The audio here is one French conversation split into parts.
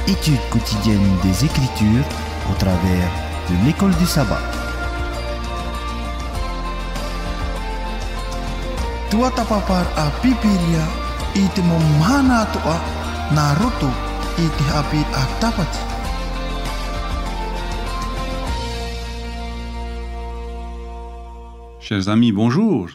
étude quotidienne des Écritures au travers de l'école du sabbat. Tua tapapar a pipiria ite momhana toa naruto ite hapi a tapati. Chers amis, bonjour.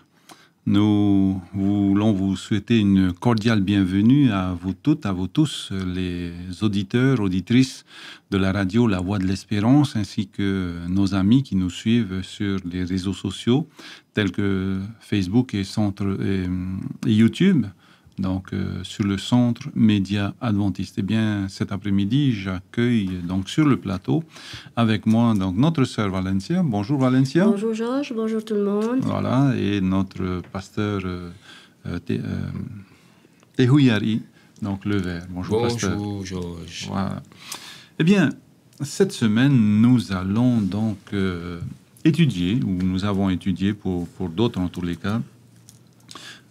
Nous voulons vous souhaiter une cordiale bienvenue à vous toutes, à vous tous, les auditeurs, auditrices de la radio La Voix de l'Espérance, ainsi que nos amis qui nous suivent sur les réseaux sociaux tels que Facebook et YouTube. Donc, sur le Centre Média Adventiste. Eh bien, cet après-midi, j'accueille donc sur le plateau avec moi donc notre sœur Valencia. Bonjour Valencia. Bonjour Georges, bonjour tout le monde. Voilà, et notre pasteur Tehuyari, donc le Vert. Bonjour pasteur. Bonjour Georges. Voilà. Eh bien, cette semaine, nous allons donc étudier, ou nous avons étudié pour d'autres en tous les cas,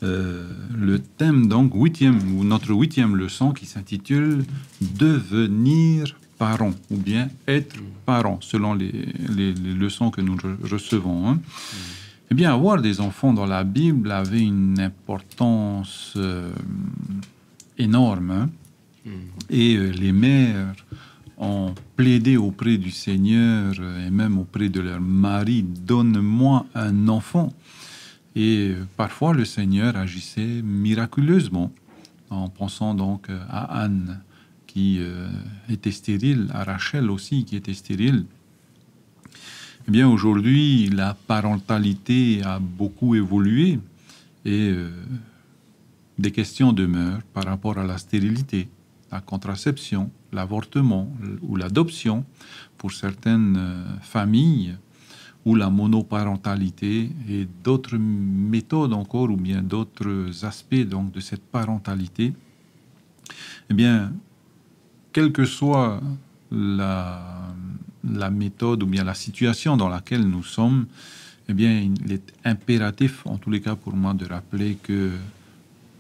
le thème donc notre huitième leçon qui s'intitule Devenir parent ou bien être parent selon les leçons que nous recevons. Eh bien, avoir des enfants dans la Bible avait une importance énorme et les mères ont plaidé auprès du Seigneur et même auprès de leur mari, donne-moi un enfant. Et parfois, le Seigneur agissait miraculeusement, en pensant donc à Anne, qui était stérile, à Rachel aussi, qui était stérile. Eh bien, aujourd'hui, la parentalité a beaucoup évolué et des questions demeurent par rapport à la stérilité, la contraception, l'avortement ou l'adoption pour certaines familles, ou la monoparentalité et d'autres méthodes encore, ou bien d'autres aspects donc, de cette parentalité. Eh bien, quelle que soit la méthode ou bien la situation dans laquelle nous sommes, eh bien, il est impératif, en tous les cas pour moi, de rappeler que,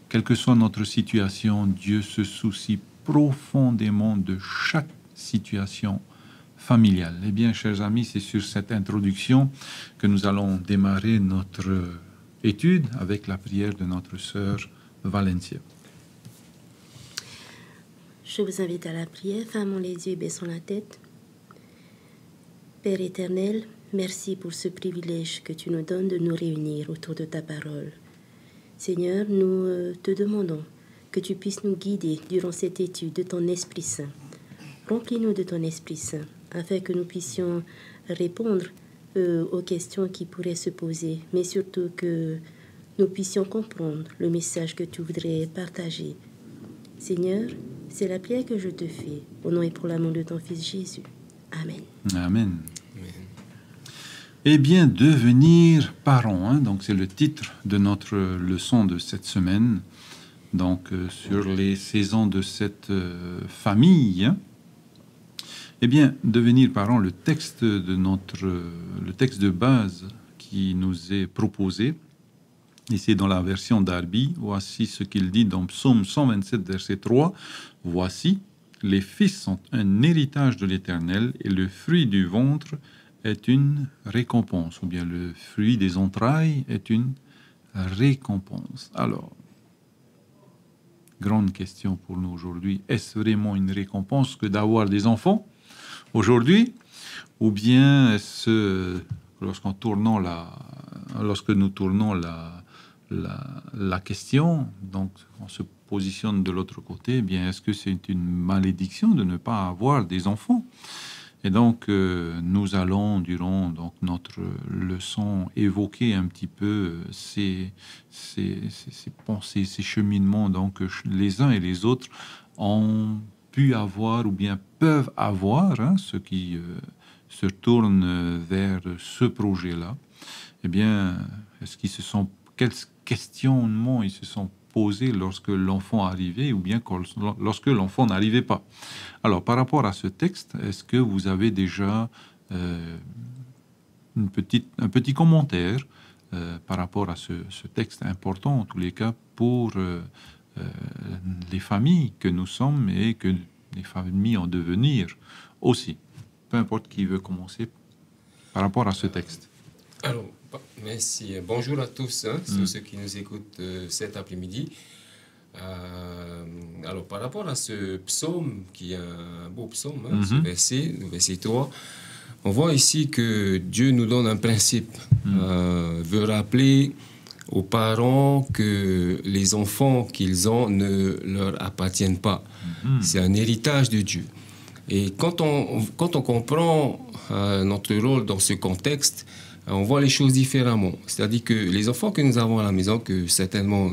quelle que soit notre situation, Dieu se soucie profondément de chaque situation familiale. Eh bien, chers amis, c'est sur cette introduction que nous allons démarrer notre étude avec la prière de notre sœur Valencia. Je vous invite à la prière, fermons les yeux et baissons la tête. Père éternel, merci pour ce privilège que tu nous donnes de nous réunir autour de ta parole. Seigneur, nous te demandons que tu puisses nous guider durant cette étude de ton Esprit Saint. Remplis-nous de ton Esprit Saint, afin que nous puissions répondre aux questions qui pourraient se poser, mais surtout que nous puissions comprendre le message que tu voudrais partager. Seigneur, c'est la prière que je te fais, au nom et pour l'amour de ton Fils Jésus. Amen. Amen. Eh bien, devenir parent, donc c'est le titre de notre leçon de cette semaine, donc sur les saisons de cette famille. Eh bien, devenir parent, le texte de base qui nous est proposé, et c'est dans la version Darby, voici ce qu'il dit dans Psaume 127, verset 3, « Voici, les fils sont un héritage de l'Éternel, et le fruit du ventre est une récompense, ou bien le fruit des entrailles est une récompense. » Alors, grande question pour nous aujourd'hui, est-ce vraiment une récompense que d'avoir des enfants aujourd'hui, ou bien est-ce lorsque nous tournons la question, donc on se positionne de l'autre côté, eh bien est-ce que c'est une malédiction de ne pas avoir des enfants? Et donc nous allons durant donc notre leçon évoquer un petit peu ces pensées, ces cheminements donc que les uns et les autres ont pu avoir ou bien peuvent avoir, ceux qui se tournent vers ce projet-là. Eh bien, quels questionnements ils se sont posés lorsque l'enfant arrivait ou bien lorsque l'enfant n'arrivait pas. Alors, par rapport à ce texte, est-ce que vous avez déjà un petit commentaire par rapport à ce texte important, en tous les cas, pour les familles que nous sommes et que des familles en devenir aussi. Peu importe qui veut commencer par rapport à ce texte. Alors, merci. Bonjour à tous, tous ceux qui nous écoutent cet après-midi. Alors, par rapport à ce psaume, qui est un beau psaume, ce verset, le verset 3, on voit ici que Dieu nous donne un principe, veut rappeler aux parents que les enfants qu'ils ont ne leur appartiennent pas. C'est un héritage de Dieu. Et quand on comprend notre rôle dans ce contexte, on voit les choses différemment. C'est-à-dire que les enfants que nous avons à la maison, que certainement,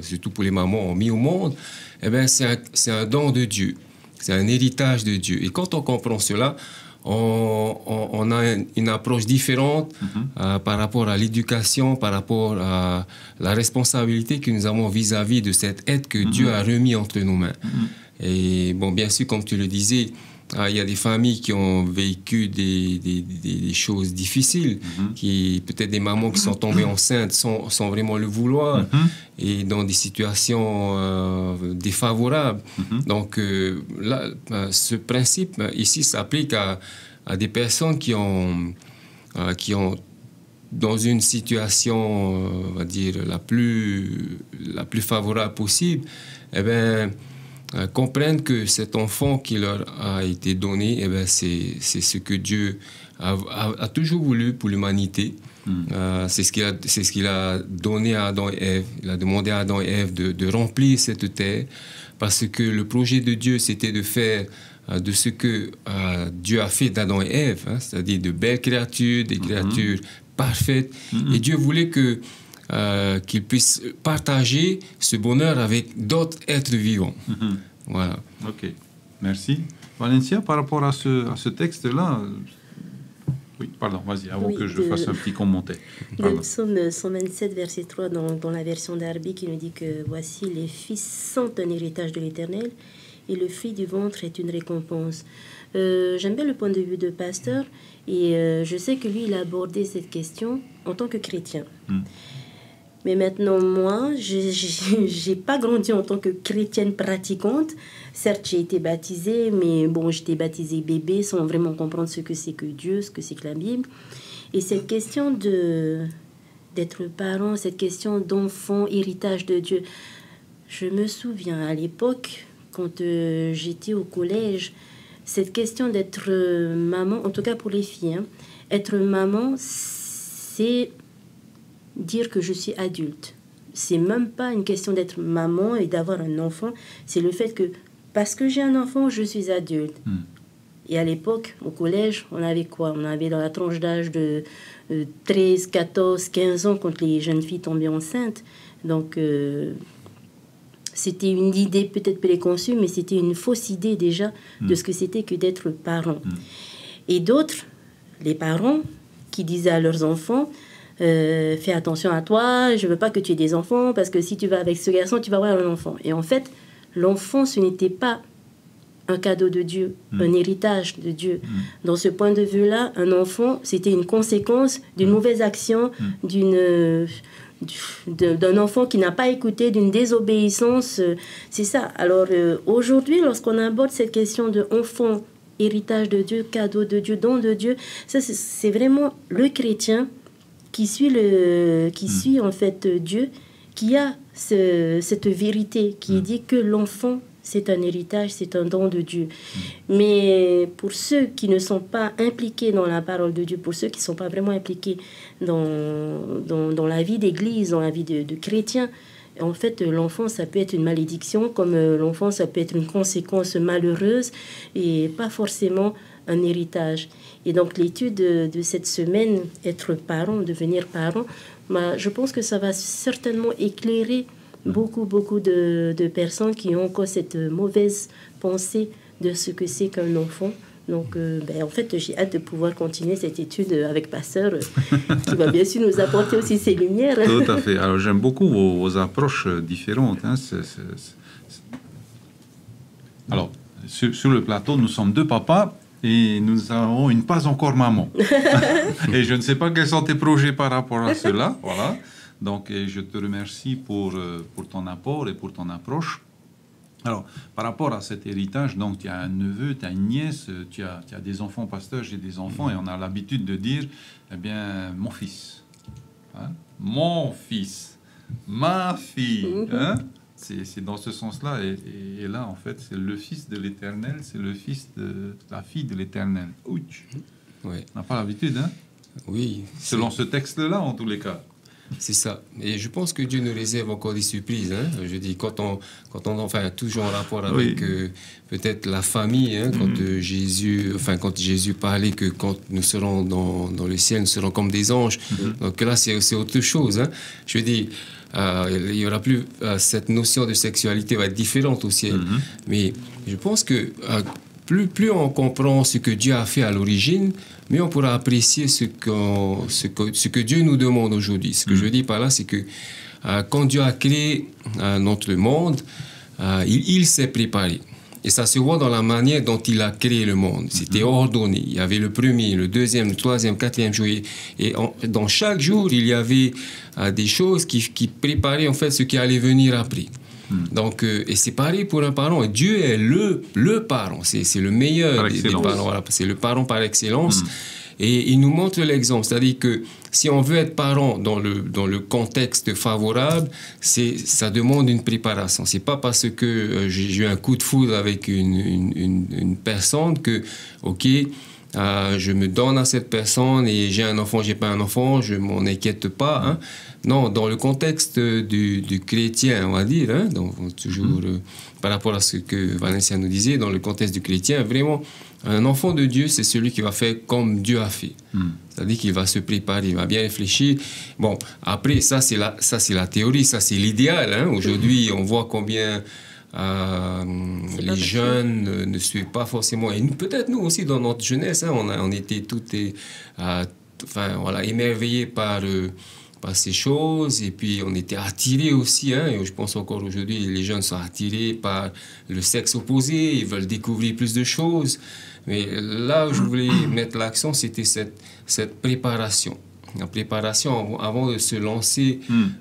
surtout pour les mamans, ont mis au monde, eh bien, c'est un don de Dieu. C'est un héritage de Dieu. Et quand on comprend cela, on a une approche différente par rapport à l'éducation, par rapport à la responsabilité que nous avons vis-à-vis de cette aide que Dieu a remis entre nos mains. Et bon, bien sûr, comme tu le disais, il y a des familles qui ont vécu des choses difficiles, qui peut-être des mamans qui sont tombées enceintes sans vraiment le vouloir, et dans des situations défavorables. Donc là, ce principe ici s'applique à des personnes qui ont dans une situation, on va dire, la plus favorable possible, eh bien, comprennent que cet enfant qui leur a été donné, eh bien, c'est ce que Dieu a toujours voulu pour l'humanité. C'est ce qu'il a donné à Adam et Ève. Il a demandé à Adam et Ève de remplir cette terre, parce que le projet de Dieu, c'était de faire de ce que Dieu a fait d'Adam et Ève, c'est-à-dire de belles créatures, des créatures parfaites. Et Dieu voulait qu'ils puissent partager ce bonheur avec d'autres êtres vivants. Voilà. Ok, merci. Valencia, par rapport à ce texte-là, oui, pardon, vas-y, avant que je fasse un petit commentaire. Le psaume 127, verset 3, dans la version d'Arbi, qui nous dit que « Voici, les fils sont un héritage de l'Éternel, et le fruit du ventre est une récompense. » J'aime bien le point de vue de pasteur, et je sais que lui, il a abordé cette question en tant que chrétien. Mais maintenant, moi, j'ai pas grandi en tant que chrétienne pratiquante. Certes, j'ai été baptisée, mais bon, j'étais baptisée bébé sans vraiment comprendre ce que c'est que Dieu, ce que c'est que la Bible. Et cette question d'être parent, cette question d'enfant, héritage de Dieu, je me souviens à l'époque, quand j'étais au collège, cette question d'être maman, en tout cas pour les filles, être maman, c'est dire que je suis adulte. C'est même pas une question d'être maman et d'avoir un enfant. C'est le fait que, parce que j'ai un enfant, je suis adulte. Et à l'époque, au collège, on avait quoi? On avait dans la tranche d'âge de 13, 14, 15 ans quand les jeunes filles tombaient enceintes. Donc, c'était une idée peut-être préconçue, mais c'était une fausse idée déjà de ce que c'était que d'être parent. Et d'autres, les parents, qui disaient à leurs enfants, fais attention à toi, je veux pas que tu aies des enfants, parce que si tu vas avec ce garçon, tu vas avoir un enfant. Et en fait, l'enfant, ce n'était pas un cadeau de Dieu, un héritage de Dieu. Dans ce point de vue-là, un enfant, c'était une conséquence d'une mauvaise action, d'un enfant qui n'a pas écouté, d'une désobéissance. C'est ça. Alors, aujourd'hui, lorsqu'on aborde cette question de enfant, héritage de Dieu, cadeau de Dieu, don de Dieu, ça, c'est vraiment le chrétien qui suit en fait Dieu, qui a cette vérité, qui dit que l'enfant, c'est un héritage, c'est un don de Dieu. Mais pour ceux qui ne sont pas impliqués dans la parole de Dieu, pour ceux qui ne sont pas vraiment impliqués dans la vie d'église, dans la vie de chrétien, en fait, l'enfant, ça peut être une malédiction, comme l'enfant, ça peut être une conséquence malheureuse et pas forcément un héritage. Et donc, l'étude de cette semaine, être parent, devenir parent, je pense que ça va certainement éclairer beaucoup de personnes qui ont encore cette mauvaise pensée de ce que c'est qu'un enfant. Donc, en fait, j'ai hâte de pouvoir continuer cette étude avec Pasteur, qui va bien sûr nous apporter aussi ses lumières. Tout à fait. Alors, j'aime beaucoup vos approches différentes. Alors, sur le plateau, nous sommes deux papas et nous avons une pas encore maman. Et je ne sais pas quels sont tes projets par rapport à cela. Voilà. Donc, je te remercie pour ton apport et pour ton approche. Alors, par rapport à cet héritage, donc tu as un neveu, tu as une nièce, tu as des enfants pasteurs, j'ai des enfants, et on a l'habitude de dire, eh bien, mon fils, hein, mon fils, ma fille, hein, c'est dans ce sens-là, et là, en fait, c'est le fils de l'Éternel, c'est le fils de la fille de l'Éternel. Ouch. Ouais. On n'a pas l'habitude, hein? Oui. Selon ce texte-là, en tous les cas. C'est ça. Et je pense que Dieu nous réserve encore des surprises. Hein. Je dis, quand on enfin, toujours en rapport avec peut-être la famille, hein, quand Jésus parlait que quand nous serons dans le ciel, nous serons comme des anges. Donc là, c'est autre chose. Hein. Je dis, il y aura plus cette notion de sexualité va être différente au ciel. Mais je pense que plus on comprend ce que Dieu a fait à l'origine, mieux on pourra apprécier ce que Dieu nous demande aujourd'hui. Ce que je veux dire par là, c'est que quand Dieu a créé notre monde, il s'est préparé. Et ça se voit dans la manière dont il a créé le monde. C'était ordonné. Il y avait le premier, le deuxième, le troisième, le quatrième jour. Et dans chaque jour, il y avait des choses qui préparaient en fait ce qui allait venir après. Donc, et c'est pareil pour un parent. Et Dieu est le parent. C'est le meilleur des parents. Voilà, c'est le parent par excellence. Et il nous montre l'exemple. C'est-à-dire que si on veut être parent dans le contexte favorable, ça demande une préparation. C'est pas parce que j'ai eu un coup de foudre avec une personne que, OK, je me donne à cette personne et j'ai un enfant, j'ai pas un enfant, je m'en inquiète pas. Hein. Non, dans le contexte du chrétien, on va dire, hein, donc toujours par rapport à ce que Valencia nous disait, dans le contexte du chrétien, vraiment, un enfant de Dieu, c'est celui qui va faire comme Dieu a fait. C'est-à-dire qu'il va se préparer, il va bien réfléchir. Bon, après, ça c'est la théorie, ça c'est l'idéal. Hein. Aujourd'hui, on voit combien les jeunes ne suivent pas forcément, et peut-être nous aussi dans notre jeunesse, hein, on était tous émerveillés par ces choses, et puis on était attirés aussi, hein, et je pense encore aujourd'hui les jeunes sont attirés par le sexe opposé, ils veulent découvrir plus de choses, mais là où je voulais mettre l'accent, c'était cette préparation. La préparation avant de se lancer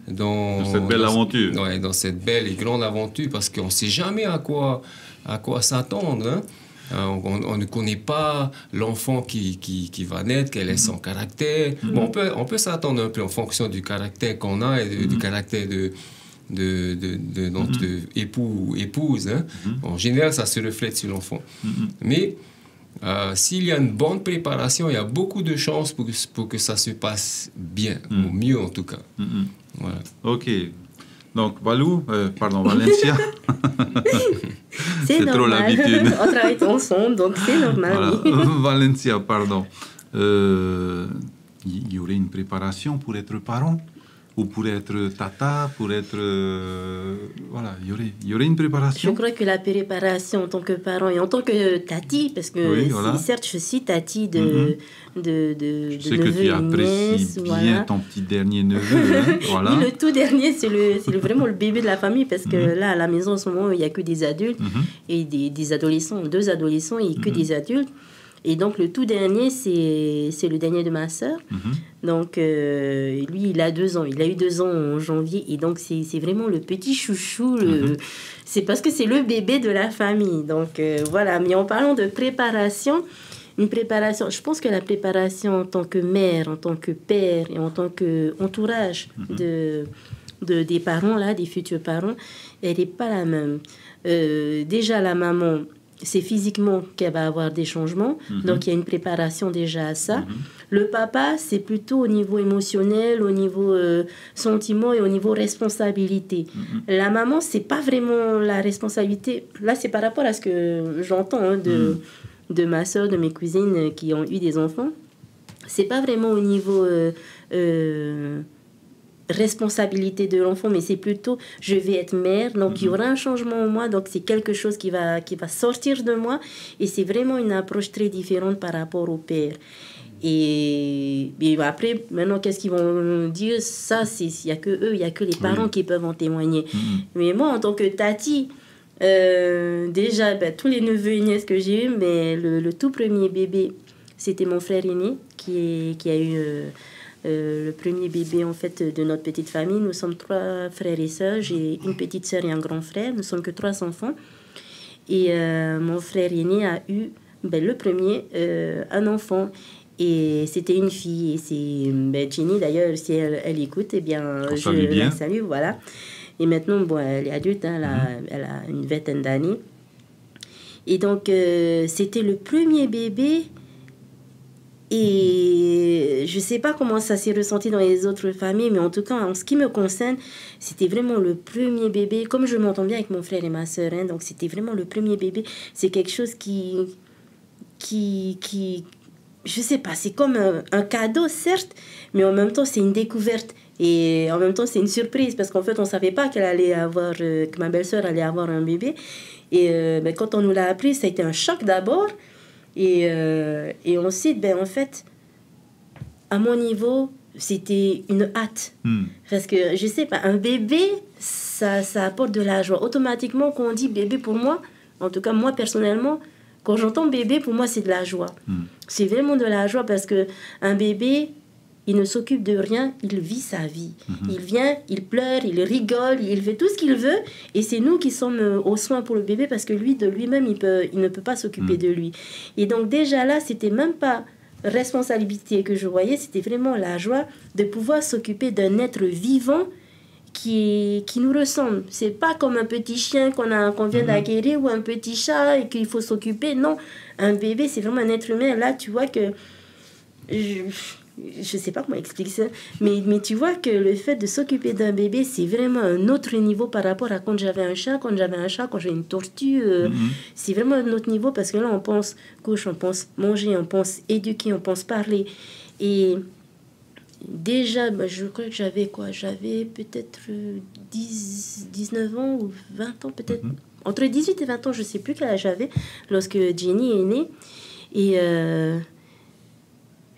dans cette belle aventure. Dans cette belle et grande aventure, parce qu'on ne sait jamais à quoi s'attendre. Hein. On ne connaît pas l'enfant qui va naître, quel est son caractère. Bon, on peut s'attendre un peu en fonction du caractère qu'on a et du caractère de notre époux ou épouse. Hein. En général, ça se reflète sur l'enfant. Mais s'il y a une bonne préparation, il y a beaucoup de chances pour que ça se passe bien, ou mieux en tout cas. Voilà. Ok. Donc, Valencia. C'est trop l'habitude. On travaille ensemble, donc c'est normal. Voilà. Valencia, pardon. Il y aurait une préparation pour être parent? Ou pour être tata, pour être... voilà, il y aurait une préparation. Je crois que la préparation en tant que parent et en tant que tati, parce que certes, je suis tati de je sais que tu apprécies bien ton petit dernier neveu. Hein, voilà. Oui, le tout dernier, c'est vraiment le bébé de la famille, parce que là, à la maison, en ce moment, il n'y a que des adultes et des adolescents, 2 adolescents et que des adultes. Et donc, le tout dernier, c'est le dernier de ma sœur. Donc, lui, il a 2 ans. Il a eu 2 ans en janvier. Et donc, c'est vraiment le petit chouchou. C'est parce que c'est le bébé de la famille. Donc, voilà. Mais en parlant de préparation, je pense que la préparation en tant que mère, en tant que père et en tant qu'entourage des parents, là, des futurs parents, elle n'est pas la même. Déjà, la maman... c'est physiquement qu'elle va avoir des changements. Donc, il y a une préparation déjà à ça. Le papa, c'est plutôt au niveau émotionnel, au niveau sentiment et au niveau responsabilité. La maman, c'est pas vraiment la responsabilité. Là, c'est par rapport à ce que j'entends de ma soeur, de mes cousines qui ont eu des enfants. C'est pas vraiment au niveau... responsabilité de l'enfant, mais c'est plutôt je vais être mère, donc il y aura un changement en moi, donc c'est quelque chose qui va sortir de moi, et c'est vraiment une approche très différente par rapport au père. Et après, maintenant, qu'est-ce qu'ils vont dire? Ça, il n'y a que eux, il n'y a que les parents qui peuvent en témoigner. Mais moi, en tant que tati, déjà, tous les neveux et nièces que j'ai eu, mais le tout premier bébé, c'était mon frère aîné qui a eu le premier bébé en fait de notre petite famille. Nous sommes 3 frères et sœurs. J'ai une petite sœur et un grand frère. Nous sommes que 3 enfants. Et mon frère aîné a eu, le premier, un enfant. Et c'était une fille. Et c'est Jenny, d'ailleurs, si elle écoute, eh bien, je la salue, voilà. Et maintenant, elle est adulte, hein, elle a une vingtaine d'années. Et donc, c'était le premier bébé. Et je ne sais pas comment ça s'est ressenti dans les autres familles, mais en tout cas, en ce qui me concerne, c'était vraiment le premier bébé. Comme je m'entends bien avec mon frère et ma sœur, hein, donc c'était vraiment le premier bébé. C'est quelque chose qui je sais pas, c'est comme un cadeau, certes, mais en même temps, c'est une découverte. Et en même temps, c'est une surprise, parce qu'en fait, on ne savait pas que ma belle-sœur allait avoir un bébé. Et quand on nous l'a appris, ça a été un choc d'abord. Et ensuite, en fait, à mon niveau, c'était une hâte. Parce que, je sais pas, un bébé, ça apporte de la joie. Automatiquement, quand on dit bébé, pour moi, en tout cas, moi, personnellement, quand j'entends bébé, pour moi, c'est de la joie. C'est vraiment de la joie parce qu'un bébé, il ne s'occupe de rien, il vit sa vie. Il vient, il pleure, il rigole, il fait tout ce qu'il veut. Et c'est nous qui sommes aux soins pour le bébé parce que lui, de lui-même, il ne peut pas s'occuper de lui. Et donc déjà là, c'était même pas responsabilité que je voyais, c'était vraiment la joie de pouvoir s'occuper d'un être vivant qui nous ressemble. C'est pas comme un petit chien qu'on vient d'acquérir ou un petit chat et qu'il faut s'occuper. Non, un bébé, c'est vraiment un être humain. Là, tu vois que... Je sais pas comment expliquer ça, mais tu vois que le fait de s'occuper d'un bébé, c'est vraiment un autre niveau par rapport à quand j'avais un chat, quand j'avais une tortue. C'est vraiment un autre niveau parce que là, on pense couche, on pense manger, on pense éduquer, on pense parler. Et déjà, je crois que j'avais peut-être 19 ans ou 20 ans, peut-être. Entre 18 et 20 ans, je sais plus quel âge j'avais lorsque Jenny est née. Et...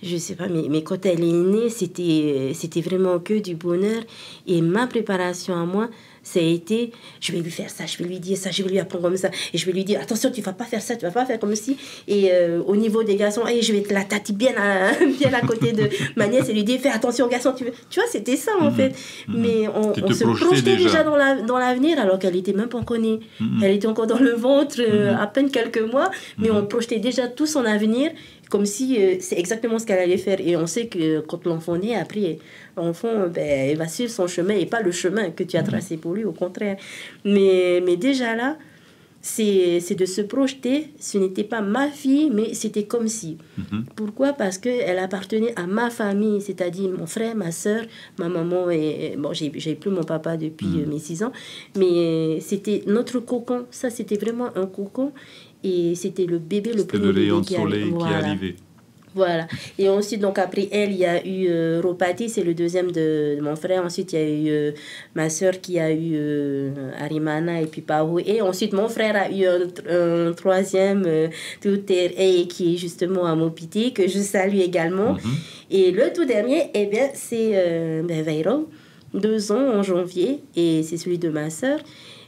je sais pas, mais quand elle est née, c'était vraiment que du bonheur. Et ma préparation à moi, ça a été, je vais lui faire ça, je vais lui dire ça, je vais lui apprendre comme ça. Et je vais lui dire, attention, tu vas pas faire ça, tu vas pas faire comme ci. Et au niveau des garçons, je vais te la tâter bien à côté de ma nièce et lui dire, fais attention garçon. Tu vois, c'était ça en fait. Mais on se projetait déjà dans l'avenir alors qu'elle était même pas encore née. Elle était encore dans le ventre, à peine quelques mois. Mais on projetait déjà tout son avenir comme si c'est exactement ce qu'elle allait faire. Et on sait que quand l'enfant naît, après, l'enfant, il va suivre son chemin et pas le chemin que tu as tracé pour lui, au contraire. Mais déjà là, c'est de se projeter. Ce n'était pas ma fille, mais c'était comme si. Pourquoi ? Parce qu'elle appartenait à ma famille, c'est-à-dire mon frère, ma soeur, ma maman. Et bon, j'ai plus mon papa depuis mes 6 ans. Mais c'était notre cocon. Ça, c'était vraiment un cocon. Et c'était le bébé, le premier bébé qui arrivait. Voilà. Et ensuite, donc après elle, il y a eu Ropati, c'est le deuxième de mon frère. Ensuite, il y a eu ma soeur qui a eu Arimana et puis Pahu. Et ensuite, mon frère a eu un troisième, Tuter, qui est justement à Mopiti, que je salue également. Et le tout dernier, c'est Veiro, 2 ans en janvier. Et c'est celui de ma soeur.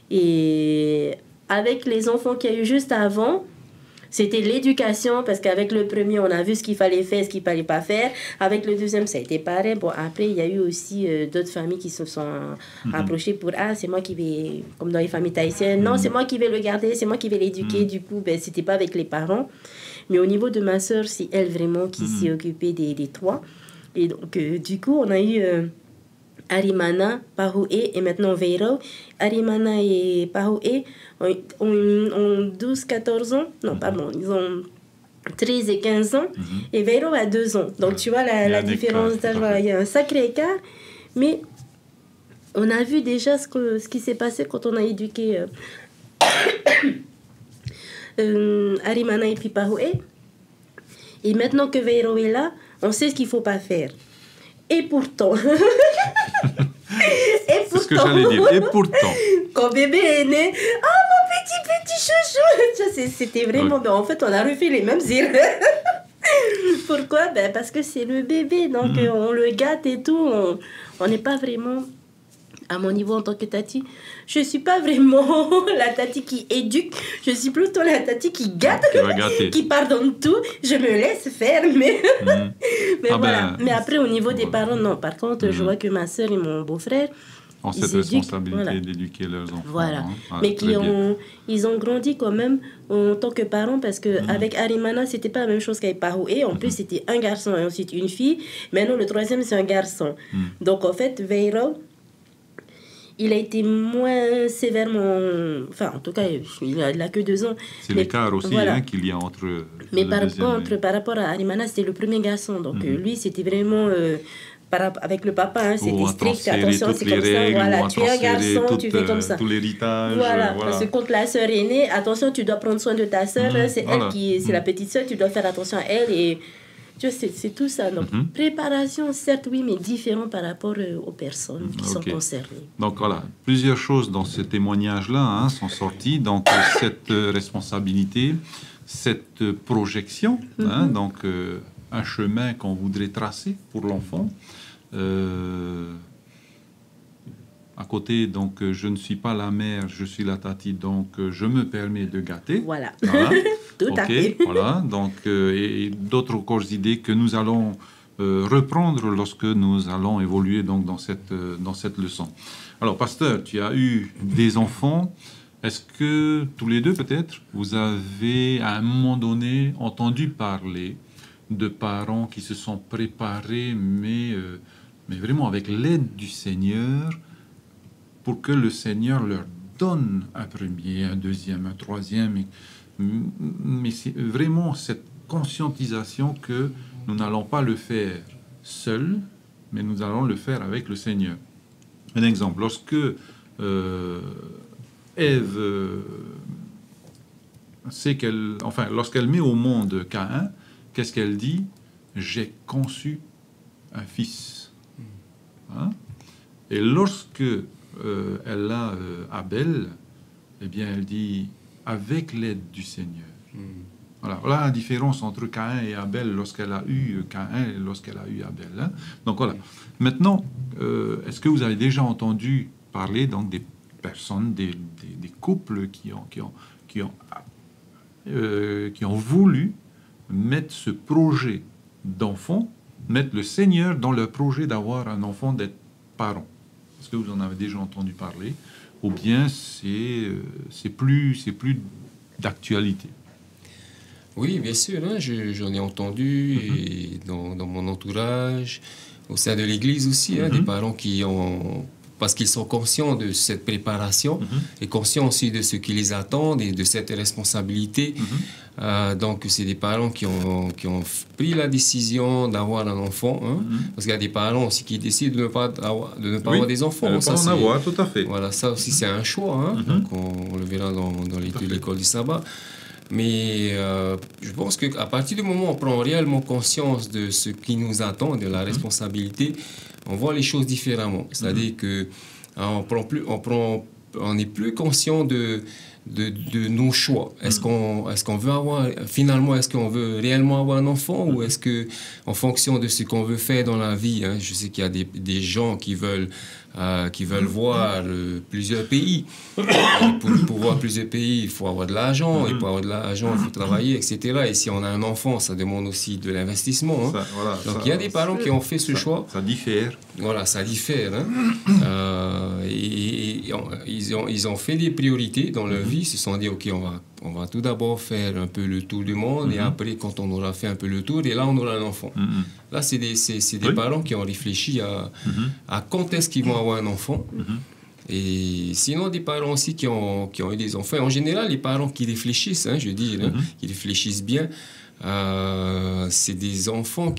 Et avec les enfants qu'il y a eu juste avant, c'était l'éducation, parce qu'avec le premier, on a vu ce qu'il fallait faire, ce qu'il ne fallait pas faire. Avec le deuxième, ça a été pareil. Bon, après, il y a eu aussi d'autres familles qui se sont approchées pour « Ah, c'est moi qui vais... » Comme dans les familles tahitiennes. « Non, c'est moi qui vais le garder, c'est moi qui vais l'éduquer. » Du coup, ce n'était pas avec les parents. Mais au niveau de ma soeur, c'est elle vraiment qui s'est occupée des 3. Et donc, du coup, on a eu... Arimana, Pahu et maintenant Veiro. Arimana et Pahu ont 12-14 ans. Non, pardon, ils ont 13 et 15 ans. Et Veiro a 2 ans. Donc, tu vois la différence d'âge. Voilà, il y a un sacré écart. Mais on a vu déjà ce qui s'est passé quand on a éduqué Arimana et puis Pahu. Et maintenant que Veiro est là, on sait ce qu'il ne faut pas faire. Et pourtant... C'est ce que j'allais dire. Et pourtant... Quand bébé est né... Ah, mon petit chouchou. C'était vraiment... Okay. En fait, on a refait les mêmes erreurs. Pourquoi ? Parce que c'est le bébé. Donc, on le gâte et tout. On n'est pas vraiment à mon niveau en tant que tati, je ne suis pas vraiment la tati qui éduque, je suis plutôt la tati qui gâte, qui pardonne tout, je me laisse faire, mais, mais voilà. Mais après, au niveau des parents, non. Par contre, je vois que ma soeur et mon beau-frère ont cette responsabilité d'éduquer leurs enfants. Voilà. Mais ils ont grandi quand même en tant que parents, parce qu'avec Arimana, c'était pas la même chose qu'avec Paroué. En plus, c'était un garçon et ensuite une fille. Maintenant, le troisième, c'est un garçon. Donc, en fait, Veiro, il a été moins sévèrement... Enfin, en tout cas, il a que 2 ans. C'est l'écart aussi qu'il y a entre... Mais par rapport à Arimana, c'était le premier garçon. Donc, lui, c'était vraiment... avec le papa, c'était strict. Attention, c'est comme ça. Voilà, tu es un garçon, tu fais comme ça. Tout l'héritage. Voilà, parce que quand la sœur est née, attention, tu dois prendre soin de ta sœur. C'est elle c'est la petite sœur, tu dois faire attention à elle. Et c'est tout ça. Donc, préparation, certes, oui, mais différent par rapport aux personnes qui sont concernées. Donc, voilà, plusieurs choses dans ce témoignage-là sont sorties. Donc, cette responsabilité, cette projection, donc un chemin qu'on voudrait tracer pour l'enfant. À côté, donc, je ne suis pas la mère, je suis la tati, donc je me permets de gâter. Voilà. Tout à fait. Voilà, donc, et d'autres encore idées que nous allons reprendre lorsque nous allons évoluer donc, dans cette leçon. Alors, pasteur, tu as eu des enfants. Est-ce que, tous les deux peut-être, vous avez à un moment donné entendu parler de parents qui se sont préparés, mais vraiment avec l'aide du Seigneur, pour que le Seigneur leur donne un premier, un deuxième, un troisième. Mais c'est vraiment cette conscientisation que nous n'allons pas le faire seuls, mais nous allons le faire avec le Seigneur. Un exemple, lorsque Ève sait lorsqu'elle met au monde Caïn, qu'est-ce qu'elle dit? J'ai conçu un fils. Et lorsque elle a Abel, eh bien, elle dit avec l'aide du Seigneur. Voilà la différence entre Caïn et Abel lorsqu'elle a eu Caïn et lorsqu'elle a eu Abel. Donc voilà. Maintenant, est-ce que vous avez déjà entendu parler donc des personnes, des couples qui ont voulu mettre ce projet d'enfant, mettre le Seigneur dans leur projet d'avoir un enfant, d'être parent? Est-ce que vous en avez déjà entendu parler? Ou bien c'est plus d'actualité? Oui, bien sûr, j'en ai entendu et dans mon entourage, au sein de l'Église aussi, des parents qui ont... Parce qu'ils sont conscients de cette préparation et conscients aussi de ce qui les attend et de cette responsabilité. Donc, c'est des parents qui ont pris la décision d'avoir un enfant. Parce qu'il y a des parents aussi qui décident de ne pas avoir des enfants. De ne pas en avoir, tout à fait. Voilà, ça aussi, c'est un choix. Donc, on le verra dans l'école du sabbat. Mais je pense qu'à partir du moment où on prend réellement conscience de ce qui nous attend, de la responsabilité, on voit les choses différemment. C'est-à-dire qu'on est plus conscient de nos choix. Est-ce qu'on veut avoir, finalement, est-ce qu'on veut réellement avoir un enfant ou est-ce que, en fonction de ce qu'on veut faire dans la vie, je sais qu'il y a des gens qui veulent voir plusieurs pays. Pour voir plusieurs pays, il faut avoir de l'argent. Et pour avoir de l'argent, il faut travailler, etc. Et si on a un enfant, ça demande aussi de l'investissement. Donc, il y a des parents qui ont fait ce choix. Ça diffère. Voilà, ça diffère. Et ils ont fait des priorités dans leur vie. Ils se sont dit, OK, on va tout d'abord faire un peu le tour du monde. Et après, quand on aura fait un peu le tour, et là, on aura un enfant. Là, c'est des parents qui ont réfléchi à quand est-ce qu'ils vont avoir un enfant. Et sinon, des parents aussi qui ont eu des enfants. En général, les parents qui réfléchissent, qui réfléchissent bien, c'est des enfants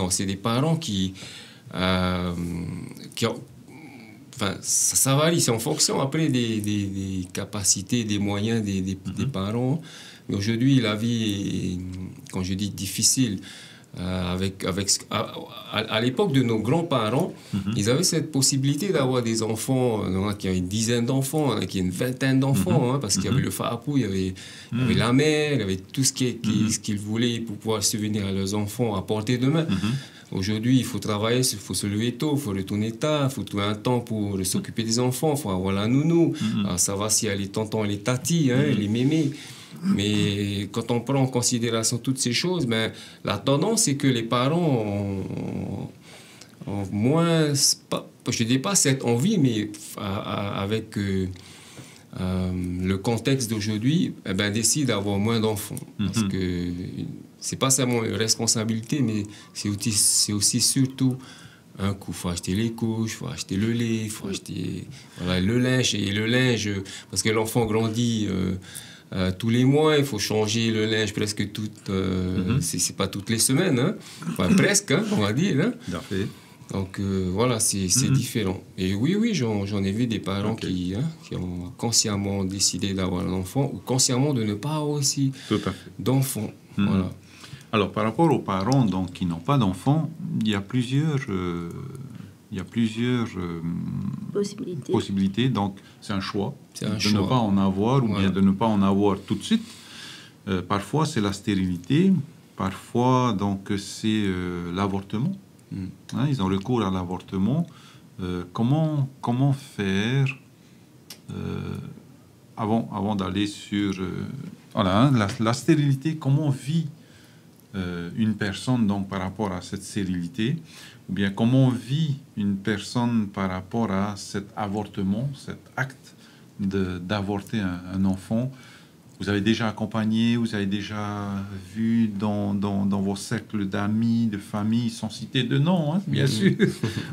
c'est des parents qui ont... Enfin, ça varie, c'est en fonction après des capacités, des moyens des parents. Mais aujourd'hui, la vie est, quand je dis difficile, à l'époque de nos grands-parents, ils avaient cette possibilité d'avoir des enfants. Il y en a qui avaient une dizaine d'enfants, il y en a qui avaient une vingtaine d'enfants, parce qu'il y avait le farapou, il y avait la mère, il y avait tout ce qu'ils voulaient pour pouvoir subvenir à leurs enfants à portée de main. Aujourd'hui, il faut travailler, il faut se lever tôt, il faut retourner tard, il faut trouver un temps pour s'occuper des enfants, il faut avoir la nounou. Alors, ça va s'il y a les tontons, les tatis, les mémés. Mais quand on prend en considération toutes ces choses, ben, la tendance, c'est que les parents ont moins, je ne dis pas cette envie, mais avec le contexte d'aujourd'hui, eh ben, décide d'avoir moins d'enfants. Parce que c'est pas seulement une responsabilité, mais c'est aussi surtout un coût. Il faut acheter les couches, il faut acheter le lait, il faut acheter le linge. Et le linge, parce que l'enfant grandit tous les mois, il faut changer le linge presque c'est pas toutes les semaines, hein. Enfin, presque, hein, on va dire. Hein. Donc voilà, c'est différent. Et oui, j'en ai vu des parents qui ont consciemment décidé d'avoir un enfant ou consciemment de ne pas avoir aussi d'enfants. Voilà. Alors, par rapport aux parents donc, qui n'ont pas d'enfants, il y a plusieurs possibilités. Donc, c'est un choix de ne pas en avoir ou bien de ne pas en avoir tout de suite. Parfois, c'est la stérilité. Parfois, donc, c'est l'avortement. Hein, ils ont recours à l'avortement. Comment faire avant d'aller sur... la stérilité, comment vit une personne donc, par rapport à cette stérilité, ou bien comment vit une personne par rapport à cet avortement, cet acte d'avorter un enfant. Vous avez déjà accompagné, vous avez déjà vu dans vos cercles d'amis, de famille, sans citer de nom, hein, bien sûr.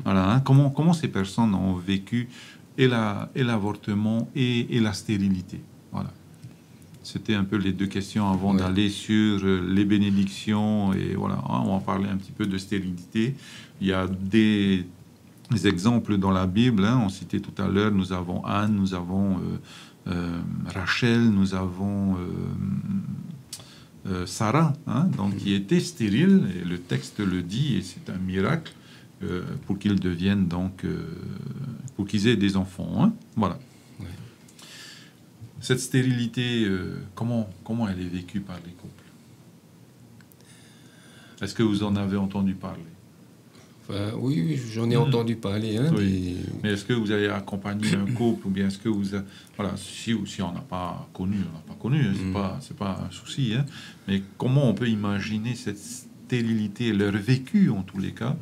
Voilà, hein, comment ces personnes ont vécu et l'avortement et la stérilité. Voilà. C'était un peu les deux questions avant d'aller sur les bénédictions. Et voilà, hein, on va parler un petit peu de stérilité. Il y a des exemples dans la Bible. Hein, on citait tout à l'heure, nous avons Anne, nous avons Rachel, nous avons Sarah, hein, donc, qui était stérile. Et le texte le dit, et c'est un miracle pour qu'ils deviennent donc... pour qu'ils aient des enfants. Hein, voilà. Cette stérilité, comment elle est vécue par les couples? Est-ce que vous en avez entendu parler? Oui, j'en ai entendu parler. Hein, Mais est-ce que vous avez accompagné un couple ou bien est-ce que vous... Voilà, si on n'a pas connu, on n'a pas connu, hein, c'est pas un souci. Hein, mais comment on peut imaginer cette stérilité, leur vécu en tous les cas?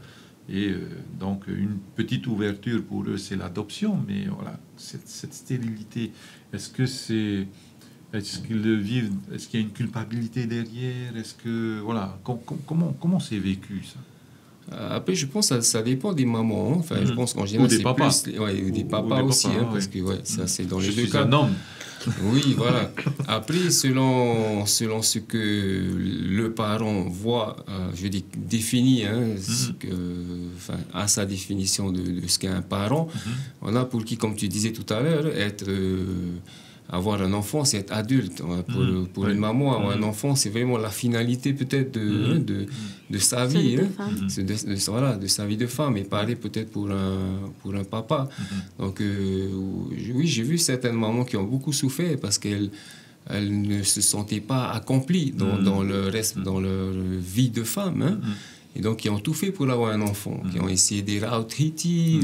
Et donc, une petite ouverture pour eux, c'est l'adoption. Mais voilà, cette stérilité, est-ce qu'ils le vivent? Est-ce qu'il y a une culpabilité derrière? Est-ce que... Voilà, comment c'est vécu, ça? Après, je pense que ça dépend des mamans. Hein. Enfin, je pense qu'en général, c'est plus... ou des papas aussi, hein, parce que ça, c'est dans les deux cas. Un homme. Oui, voilà. Après, selon ce que le parent voit, je veux dire, définit, hein, à sa définition de ce qu'est un parent, on a pour qui, comme tu disais tout à l'heure, avoir un enfant, c'est être adulte. Pour une maman, avoir un enfant, c'est vraiment la finalité peut-être de sa vie. De sa vie de femme. Et pareil peut-être pour un papa. Donc, oui, j'ai vu certaines mamans qui ont beaucoup souffert parce qu'elles ne se sentaient pas accomplies dans leur vie de femme. Hein. Et donc, qui ont tout fait pour avoir un enfant. Qui ont essayé des Rautriti.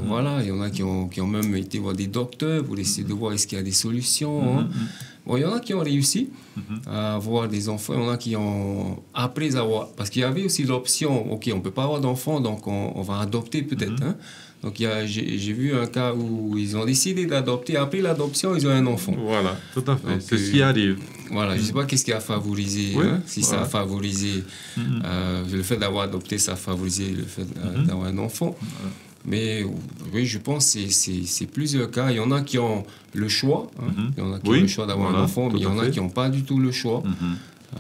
Voilà, il y en a qui ont même été voir des docteurs pour essayer de voir est-ce qu'il y a des solutions. Hein. Bon, il y en a qui ont réussi à avoir des enfants, il y en a qui ont, après avoir... Parce qu'il y avait aussi l'option, OK, on ne peut pas avoir d'enfants, donc on va adopter peut-être. Hein. Donc j'ai vu un cas où ils ont décidé d'adopter, après l'adoption, ils ont un enfant. Voilà, tout à fait, c'est ce qui arrive. Voilà, je ne sais pas qu'est-ce qui a favorisé, si ça a favorisé le fait d'avoir adopté, ça a favorisé le fait d'avoir un enfant. Mais oui, je pense que c'est plusieurs cas. Il y en a qui ont le choix. Hein. Il y en a qui ont le choix d'avoir un enfant, mais il y en a qui n'ont pas du tout le choix.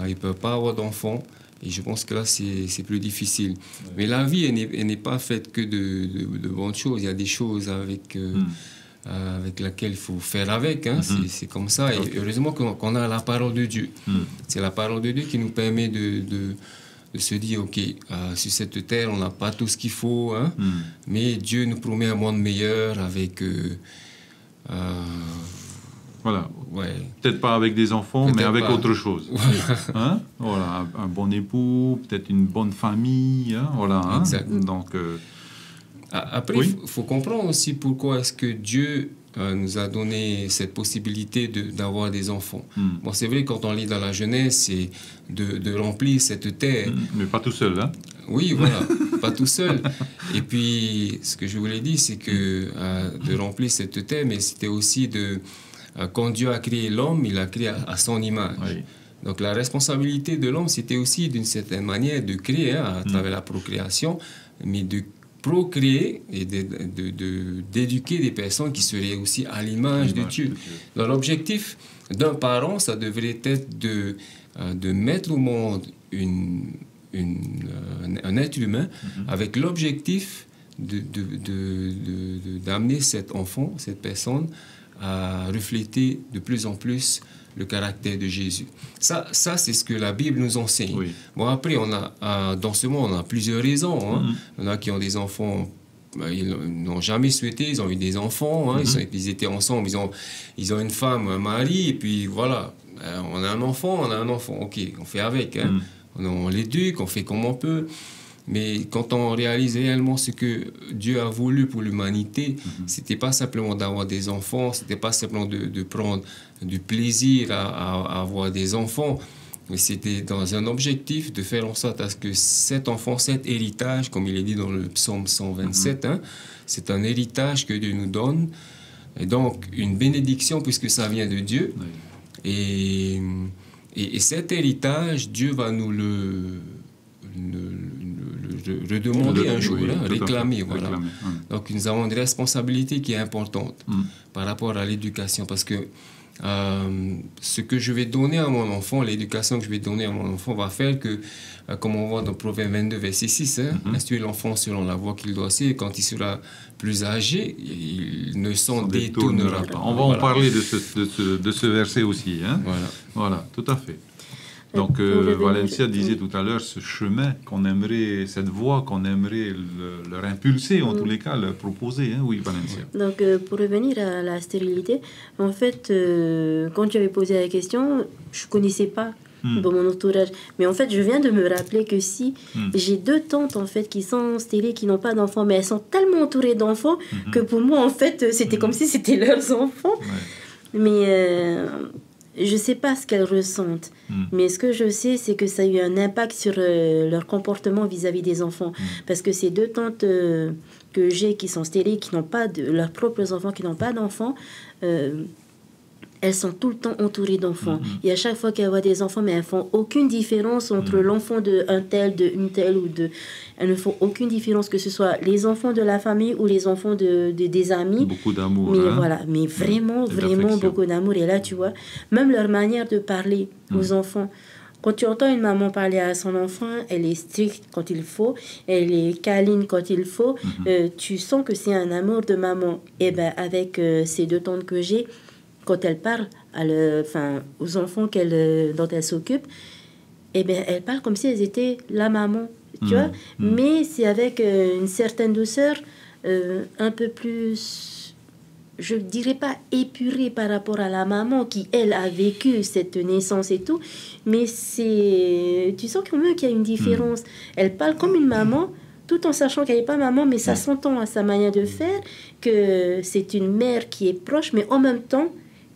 Ils ne peuvent pas avoir d'enfant. Et je pense que là, c'est plus difficile. Mais la vie, elle n'est pas faite que de bonnes choses. Il y a des choses avec lesquelles il faut faire avec. Hein. C'est comme ça. Et heureusement qu'on a la parole de Dieu. C'est la parole de Dieu qui nous permet de se dire, OK, sur cette terre, on n'a pas tout ce qu'il faut, hein, mais Dieu nous promet un monde meilleur avec Voilà. Ouais. Peut-être pas avec des enfants, mais avec autre chose. Hein? Voilà, un bon époux, peut-être une bonne famille. Hein? Voilà. Hein? Donc, après, il faut comprendre aussi pourquoi est-ce que Dieu nous a donné cette possibilité d'avoir des enfants. Bon, c'est vrai, quand on lit dans la Genèse, c'est de remplir cette terre. Mais pas tout seul, hein? Oui, voilà, pas tout seul. Et puis, ce que je voulais dire, c'est que de remplir cette terre, mais c'était aussi quand Dieu a créé l'homme, il a créé à son image. Oui. Donc, la responsabilité de l'homme, c'était aussi, d'une certaine manière, de créer, à travers la procréation, mais de procréer et d'éduquer des personnes qui seraient aussi à l'image de Dieu. Donc, l'objectif d'un parent, ça devrait être de mettre au monde un être humain avec l'objectif d'amener cet enfant, cette personne, à refléter de plus en plus le caractère de Jésus. Ça c'est ce que la Bible nous enseigne. Oui. Bon, après, dans ce monde, on a plusieurs raisons. Hein. Il y en a qui ont des enfants, ils n'ont jamais souhaité, ils ont eu des enfants, hein. Ils étaient ensemble, ils ont une femme, un mari, et puis voilà, on a un enfant, ok, on fait avec. Hein. On l'éduque, on fait comme on peut. Mais quand on réalise réellement ce que Dieu a voulu pour l'humanité, c'était pas simplement d'avoir des enfants, c'était pas simplement de prendre du plaisir à avoir des enfants, mais c'était dans un objectif de faire en sorte à ce que cet enfant, cet héritage, comme il est dit dans le psaume 127, hein, c'est un héritage que Dieu nous donne, et donc une bénédiction puisque ça vient de Dieu. Oui. Et cet héritage, Dieu va nous le redemander un jour, oui, hein, réclamer. Voilà. Donc nous avons une responsabilité qui est importante par rapport à l'éducation, parce que ce que je vais donner à mon enfant, l'éducation que je vais donner à mon enfant va faire que, comme on voit dans Proverbe 22, verset 6, hein, instruire l'enfant selon la voie qu'il doit suivre, quand il sera plus âgé, il ne s'en détournera pas. On va en parler de ce verset aussi. Hein. Voilà, tout à fait. Donc, Valencia disait tout à l'heure ce chemin qu'on aimerait, cette voie qu'on aimerait leur impulser, en tous les cas, leur proposer. Hein? Oui, Valencia. Donc, pour revenir à la stérilité, en fait, quand tu avais posé la question, je ne connaissais pas dans mon entourage. Mais en fait, je viens de me rappeler que si j'ai 2 tantes, en fait, qui sont stériles, qui n'ont pas d'enfants, mais elles sont tellement entourées d'enfants que pour moi, en fait, c'était comme si c'était leurs enfants. Ouais. Mais... je ne sais pas ce qu'elles ressentent, mais ce que je sais, c'est que ça a eu un impact sur leur comportement vis-à-vis des enfants. Parce que ces 2 tantes que j'ai qui sont stériles, qui n'ont pas leurs propres enfants, qui n'ont pas d'enfants, elles sont tout le temps entourées d'enfants. Et à chaque fois qu'elles voient des enfants, mais elles ne font aucune différence entre l'enfant d'un tel, d'une telle ou de... Elles ne font aucune différence, que ce soit les enfants de la famille ou les enfants des amis. Beaucoup d'amour. Mais voilà, mais vraiment beaucoup d'amour. Et là, tu vois, même leur manière de parler aux enfants. Quand tu entends une maman parler à son enfant, elle est stricte quand il faut, elle est câline quand il faut. Tu sens que c'est un amour de maman. Et bien, avec ces 2 tantes que j'ai, quand elle parle aux enfants dont elle s'occupe, eh bien, elle parle comme si elles étaient la maman, tu vois. Mais c'est avec une certaine douceur, un peu plus, je ne dirais pas épurée par rapport à la maman qui, elle, a vécu cette naissance et tout. Mais tu sens quand même qu'il y a une différence. Elle parle comme une maman, tout en sachant qu'elle n'est pas maman, mais ça s'entend à sa manière de faire, que c'est une mère qui est proche, mais en même temps,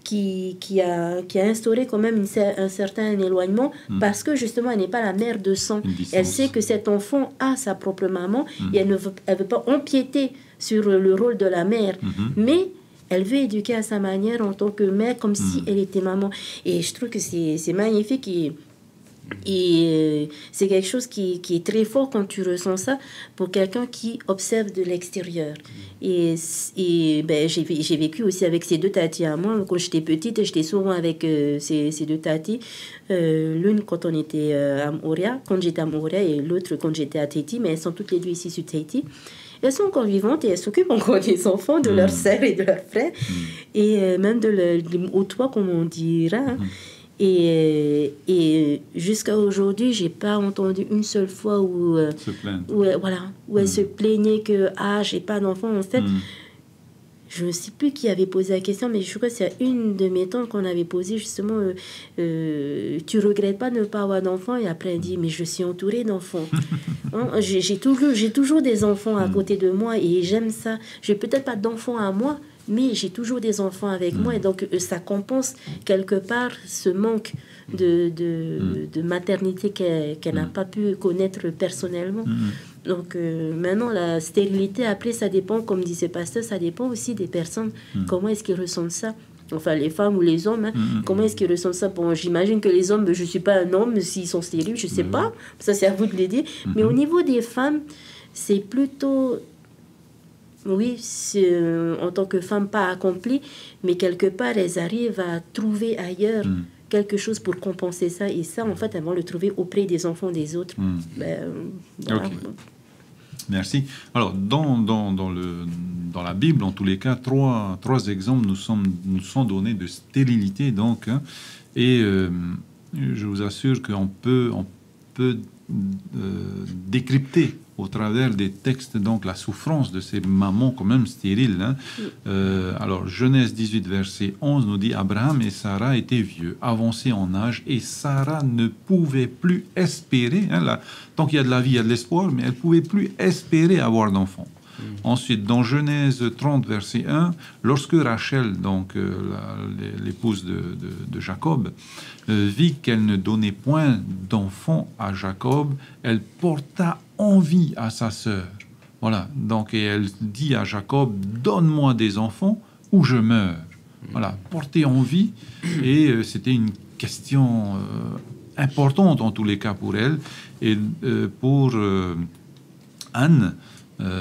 qui a instauré quand même un certain éloignement parce que justement elle n'est pas la mère de sang. Elle sait que cet enfant a sa propre maman et elle ne veut pas empiéter sur le rôle de la mère, mais elle veut éduquer à sa manière en tant que mère comme si elle était maman. Et je trouve que c'est magnifique et c'est quelque chose qui est très fort quand tu ressens ça pour quelqu'un qui observe de l'extérieur. Et ben, j'ai vécu aussi avec ces 2 tatis à moi. Quand j'étais petite, j'étais souvent avec ces 2 tatis. L'une quand on était à Moria, quand j'étais à Moria, et l'autre quand j'étais à Tahiti. Mais elles sont toutes les 2 ici sur Tahiti. Elles sont encore vivantes et elles s'occupent encore des enfants, de leurs sœurs et de leurs frères. Et même au toit, comme on dira. Et jusqu'à aujourd'hui, j'ai pas entendu une seule fois où elle se plaignait que j'ai pas d'enfant. En fait, je ne sais plus qui avait posé la question, mais je crois que c'est une de mes tantes qu'on avait posé justement, tu regrettes pas de ne pas avoir d'enfants? Et après elle dit, mais je suis entourée d'enfants. Hein, j'ai toujours des enfants à côté de moi et j'aime ça. J'ai peut-être pas d'enfants à moi, mais j'ai toujours des enfants avec moi, et donc ça compense quelque part ce manque de maternité qu'elle n'a pas pu connaître personnellement. Donc maintenant, la stérilité, après, ça dépend, comme disait Pasteur, ça dépend aussi des personnes, comment est-ce qu'ils ressentent ça. Enfin, les femmes ou les hommes, hein, comment est-ce qu'ils ressentent ça? Bon, j'imagine que les hommes, je ne suis pas un homme, s'ils sont stériles, je ne sais pas, ça c'est à vous de l'aider. Mais au niveau des femmes, c'est plutôt... Oui, en tant que femme pas accomplie, mais quelque part, elles arrivent à trouver ailleurs quelque chose pour compenser ça. Et ça, en fait, elles vont le trouver auprès des enfants des autres. Voilà. Okay. Merci. Alors, dans la Bible, en tous les cas, trois exemples nous sont donnés de stérilité. Donc, hein, et je vous assure qu'on peut décrypter au travers des textes donc la souffrance de ces mamans quand même stériles. Hein. Alors Genèse 18 verset 11 nous dit: Abraham et Sarah étaient vieux, avancés en âge, et Sarah ne pouvait plus espérer, hein, là, tant qu'il y a de la vie il y a de l'espoir, mais elle ne pouvait plus espérer avoir d'enfants. Ensuite, dans Genèse 30 verset 1, lorsque Rachel, donc l'épouse de Jacob, vit qu'elle ne donnait point d'enfant à Jacob, elle porta envie à sa sœur. Voilà. Donc, et elle dit à Jacob: donne-moi des enfants ou je meurs. Voilà. Porter envie. Et c'était une question importante en tous les cas pour elle. Et pour Anne,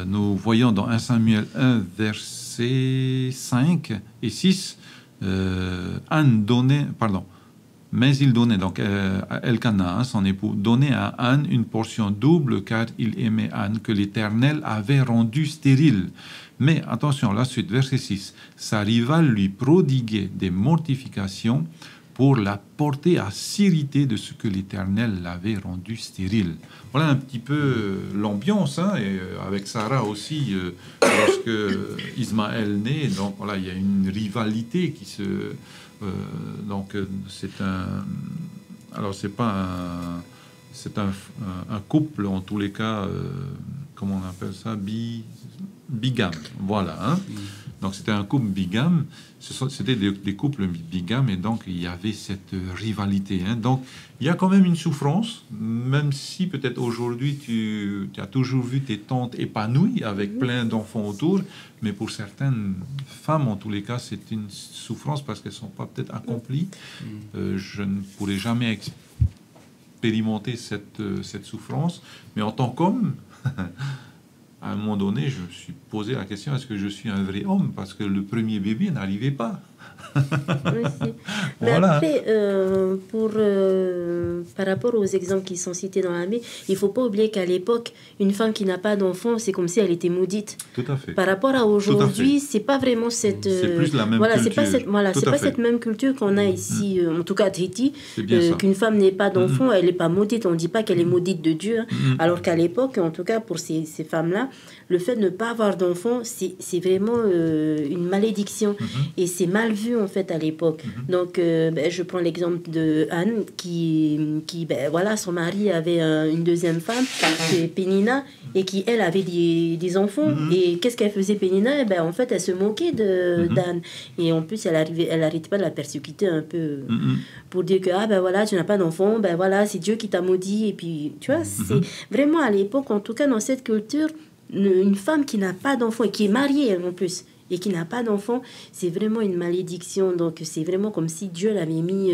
nous voyons dans 1 Samuel 1 versets 5 et 6, Anne donnait, mais il donnait, donc Elkana, son époux, donnait à Anne une portion double car il aimait Anne que l'Éternel avait rendue stérile. Mais attention, la suite, verset 6, sa rivale lui prodiguait des mortifications pour la porter à s'irriter de ce que l'Éternel l'avait rendue stérile. Voilà un petit peu l'ambiance, hein, et avec Sarah aussi, lorsque Ismaël naît, donc voilà, il y a une rivalité qui se... donc c'est un... Alors c'est pas un... C'est un couple, en tous les cas, comment on appelle ça, bigame, voilà, hein. Donc c'était un couple bigame, c'était des couples bigames, et donc il y avait cette rivalité, hein. Donc il y a quand même une souffrance, même si peut-être aujourd'hui tu as toujours vu tes tantes épanouies avec plein d'enfants autour, mais pour certaines femmes, en tous les cas, c'est une souffrance parce qu'elles ne sont pas peut-être accomplies. Je ne pourrai jamais expérimenter cette souffrance, mais en tant qu'homme... À un moment donné, je me suis posé la question, est-ce que je suis un vrai homme? Parce que le premier bébé n'arrivait pas. Mais voilà. Après, par rapport aux exemples qui sont cités dans la Bible, il ne faut pas oublier qu'à l'époque, une femme qui n'a pas d'enfant, c'est comme si elle était maudite. Tout à fait. Par rapport à aujourd'hui, c'est pas vraiment cette... c'est plus la même culture. C'est pas cette même culture qu'on a ici, en tout cas à Tahiti, qu'une femme n'ait pas d'enfant, elle n'est pas maudite. On ne dit pas qu'elle est maudite de Dieu. Hein. Alors qu'à l'époque, en tout cas pour ces femmes-là, le fait de ne pas avoir d'enfant, c'est vraiment une malédiction. Et c'est mal vu en fait à l'époque. Donc je prends l'exemple de Anne qui voilà, son mari avait une deuxième femme, c'est Pénina, et qui elle avait des enfants. Et qu'est-ce qu'elle faisait, Pénina? En fait elle se moquait d'Anne, et en plus elle arrêtait pas de la persécuter un peu pour dire que voilà, tu n'as pas d'enfant, voilà, c'est Dieu qui t'a maudit. Et puis tu vois, c'est vraiment à l'époque, en tout cas dans cette culture, une femme qui n'a pas d'enfant et qui est mariée en plus et qui n'a pas d'enfant, c'est vraiment une malédiction. Donc c'est vraiment comme si Dieu l'avait mis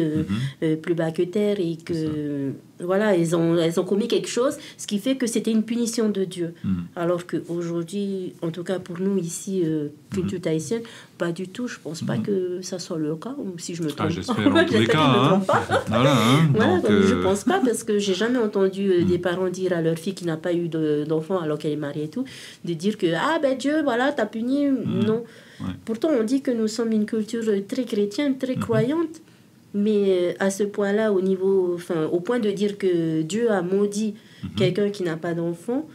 plus bas que terre, et que voilà, elles ont commis quelque chose, ce qui fait que c'était une punition de Dieu. Alors qu'aujourd'hui, en tout cas pour nous ici, culture tahitienne, pas du tout. Je pense pas que ça soit le cas, ou si je me trompe. J'espère en tous les cas. Voilà, donc, je pense pas, parce que j'ai jamais entendu des parents dire à leur fille qui n'a pas eu d'enfant alors qu'elle est mariée et tout, de dire que Dieu, voilà, t'a puni. Non. Ouais. Pourtant, on dit que nous sommes une culture très chrétienne, très croyante, mais à ce point-là, au point de dire que Dieu a maudit quelqu'un qui n'a pas d'enfant,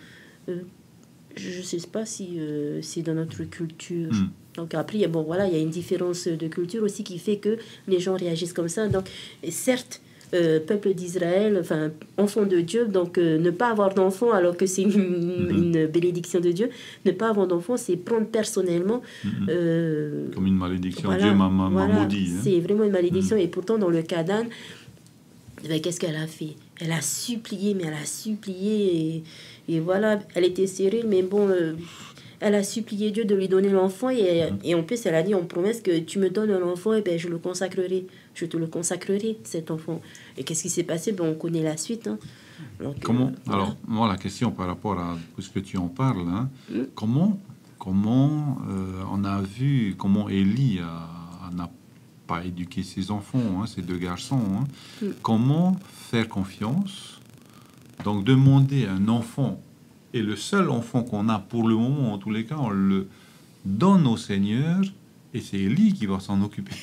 je ne sais pas si c'est dans notre culture. Donc après, bon, voilà, il y a une différence de culture aussi qui fait que les gens réagissent comme ça. Donc, certes, peuple d'Israël, enfin, enfant de Dieu, donc ne pas avoir d'enfant alors que c'est une bénédiction de Dieu, ne pas avoir d'enfant, c'est prendre personnellement... comme une malédiction, voilà, Dieu m'a voilà, maudit. Hein. C'est vraiment une malédiction. Et pourtant, dans le cas d'Anne, ben, qu'est-ce qu'elle a fait? Elle a supplié, mais elle a supplié, et voilà, elle était stérile, mais bon... elle a supplié Dieu de lui donner l'enfant et en plus elle a dit en promesse que tu me donnes un enfant et ben je le consacrerai, je te le consacrerai cet enfant. Et qu'est-ce qui s'est passé? Ben on connaît la suite. Hein. Donc, comment voilà. Alors moi la question par rapport à ce que tu en parles, hein, comment on a vu comment Élie n'a pas éduqué ses enfants, hein, ses deux garçons. Hein. Comment faire confiance? Donc demander un enfant. Et le seul enfant qu'on a pour le moment, en tous les cas, on le donne au Seigneur et c'est Élie qui va s'en occuper.